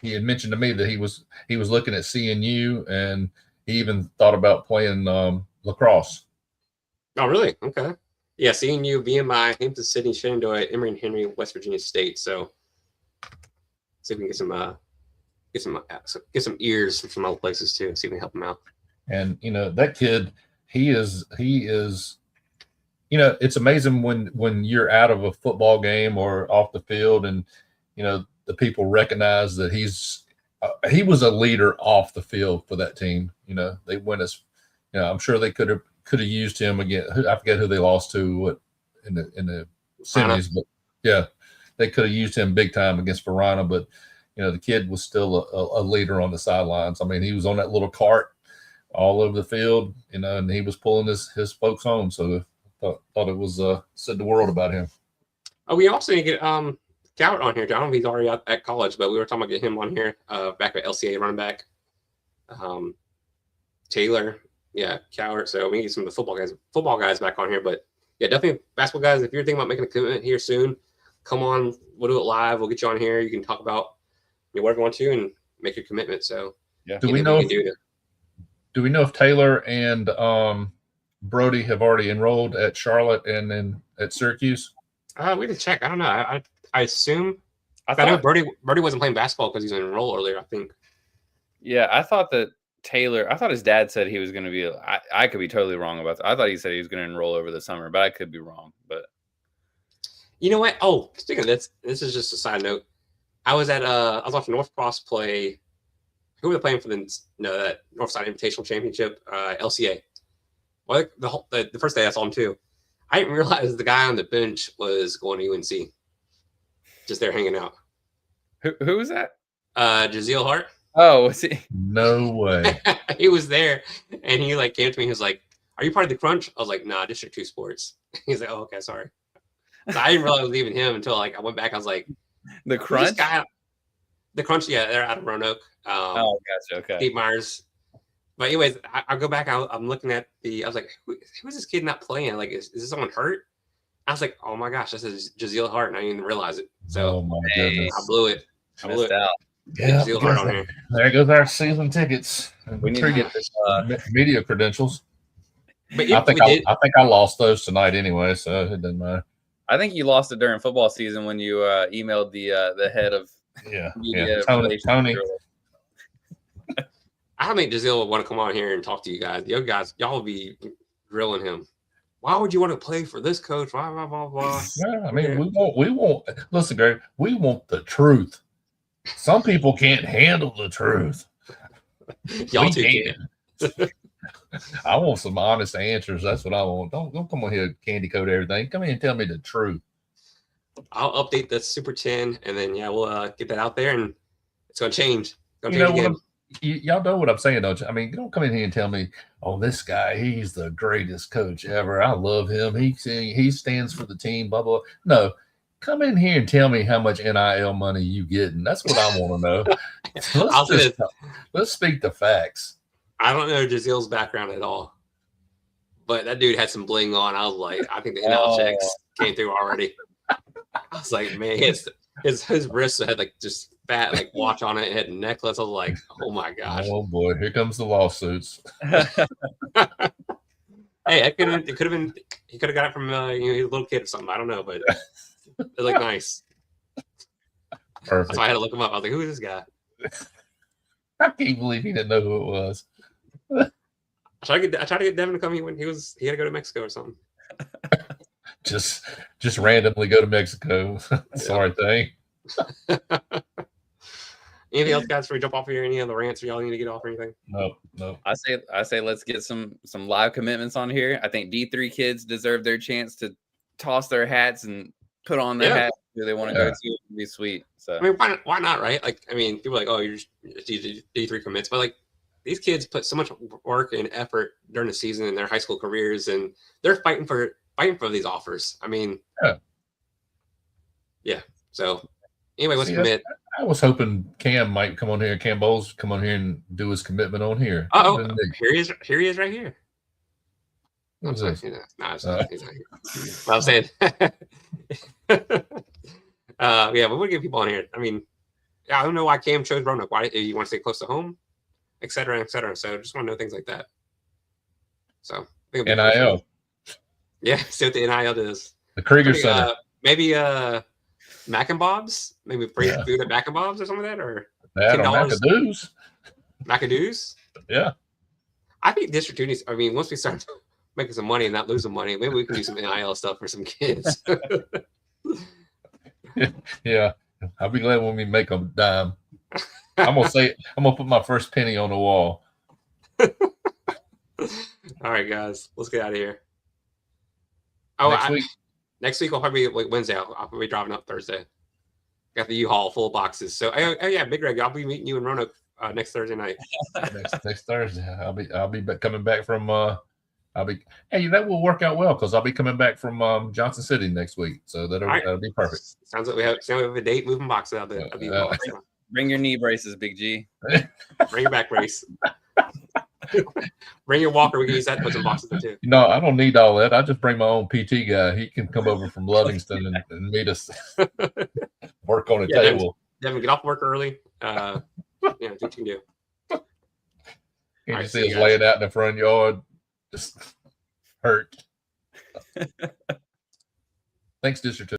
he had mentioned to me that he was looking at CNU, and he even thought about playing lacrosse. Oh, really? Okay. Yeah, CNU, VMI, Hampton City, Shenandoah, Emory and Henry, West Virginia State. So see if we can get some ears from other places too. See if we can help him out. And that kid, he is. It's amazing when you're out of a football game or off the field, and the people recognize that he was a leader off the field for that team. They went as, I'm sure they could have used him again. I forget who they lost to in the semis, but yeah, they could have used him big time against Verona. But the kid was still a leader on the sidelines. I mean, he was on that little cart all over the field, and he was pulling his folks home. So thought it was said the world about him. Oh, we also need to get Cowart on here. I don't know if he's already out at college, but we were talking about getting him on here. Back at LCA running back. Taylor, yeah, Cowart. So we need some of the football guys back on here. But yeah, definitely basketball guys. If you're thinking about making a commitment here soon, come on. We'll do it live. We'll get you on here. You can talk about whatever you want to and make your commitment. So yeah. Do we know if Taylor and Brody have already enrolled at Charlotte and then at Syracuse? We had to check. I don't know. I assume. I know Brody wasn't playing basketball because he's enrolled earlier, I think. Yeah, I thought that Taylor. I thought his dad said he was going to be. I could be totally wrong about that. I thought he said he was going to enroll over the summer, but I could be wrong. But you know what? Oh, speaking of this is just a side note. I was watching North Cross play. Who were they playing for the Northside Invitational Championship? LCA. Well, the first day I saw him too. I didn't realize the guy on the bench was going to UNC. Just there hanging out. Who was that? Jaziel Hart. Oh, was he? No way. He was there, and he came to me. He was like, "Are you part of the Crunch?" I was like, "Nah, District 2 Sports." He's like, "Oh, okay, sorry." So I didn't realize I was leaving him until I went back. I was like, "The Crunch." The Crunch, yeah, they're out of Roanoke. Oh, gotcha. Okay. Steve Myers. But anyways, I go back. I'm looking at I was like, who is this kid not playing? Like, is this someone hurt? I was like, oh my gosh, this is Jaziel Hart, and I didn't even realize it. So oh my goodness, I blew it. Missed out. Yeah, there goes our season tickets. We need to get this media credentials. But I think I lost those tonight anyway, so it doesn't matter. I think you lost it during football season when you emailed the head of media. Tony. I don't think Jaziel would want to come on here and talk to you guys. The other guys, y'all will be grilling him. Why would you want to play for this coach? Blah blah blah blah. Yeah, I mean, we want. Listen, Gary, we want the truth. Some people can't handle the truth. Y'all too can. I want some honest answers. That's what I want. Don't come on here and candy coat everything. Come in and tell me the truth. I'll update the Super 10, and then we'll get that out there, and it's gonna change. y'all know what I'm saying, don't you? I mean, don't come in here and tell me, oh, this guy, he's the greatest coach ever. I love him. He stands for the team, blah, blah. No, come in here and tell me how much NIL money you getting. That's what I want to know. Let's speak the facts. I don't know Jaziel's background at all, but that dude had some bling on. I was like, I think the NIL checks came through already. I was like, man, his wrists had like just fat like watch on it, had a necklace. I was like, oh my gosh. Oh boy, here comes the lawsuits. Hey, it could have been. He could have got it from a little kid or something. I don't know, but it looked nice. Perfect. So I had to look him up. I was like, who is this guy? I can't believe he didn't know who it was. I tried to get Devin to come here when he had to go to Mexico or something. Just randomly go to Mexico. Sorry thing. Anything else, guys, before we jump off here? Any other rants or y'all need to get off or anything? No. I say let's get some live commitments on here. I think D3 kids deserve their chance to toss their hats and put on their hat who they want to go to. It'd be sweet. So I mean, why not, right? Like, I mean, people are like, oh, you're just D3 commits, but like these kids put so much work and effort during the season in their high school careers, and they're fighting for these offers. I mean, yeah. So anyway, let's commit. I was hoping Cam might come on here. Cam Bowles come on here and do his commitment on here. Oh, here he is right here. What's this? He's not here. Well, I'm saying, but we'll get people on here. I mean, I don't know why Cam chose Roanoke. Why you want to stay close to home, et cetera, et cetera. So just want to know things like that. So NIL. Yeah, see what the NIL is. The Krieger Center. Maybe Mac and Bob's. Maybe free food at Mac and Bob's or something like that, or $10. Macadoos. Yeah. I think District 2 needs. I mean, once we start making some money and not losing money, maybe we can do some NIL stuff for some kids. Yeah, I'll be glad when we make a dime. I'm gonna put my first penny on the wall. All right, guys, let's get out of here. Oh, next week will probably be like Wednesday. I'll probably driving up Thursday. Got the U-Haul full of boxes. So, oh yeah, Big Greg, I'll be meeting you in Roanoke next Thursday night. next Thursday, I'll be coming back from. That will work out well because I'll be coming back from Johnson City next week, so that'll be perfect. Sounds like we have a date moving boxes out there. Bring your knee braces, Big G. Bring your back brace. Bring your walker. We can use that to put some boxes in too. No, I don't need all that. I just bring my own PT guy. He can come over from Livingston and meet us. Work on a table. Devin, get off work early. Do what you can do. You see us laying out in the front yard, just hurt. Thanks, District 2.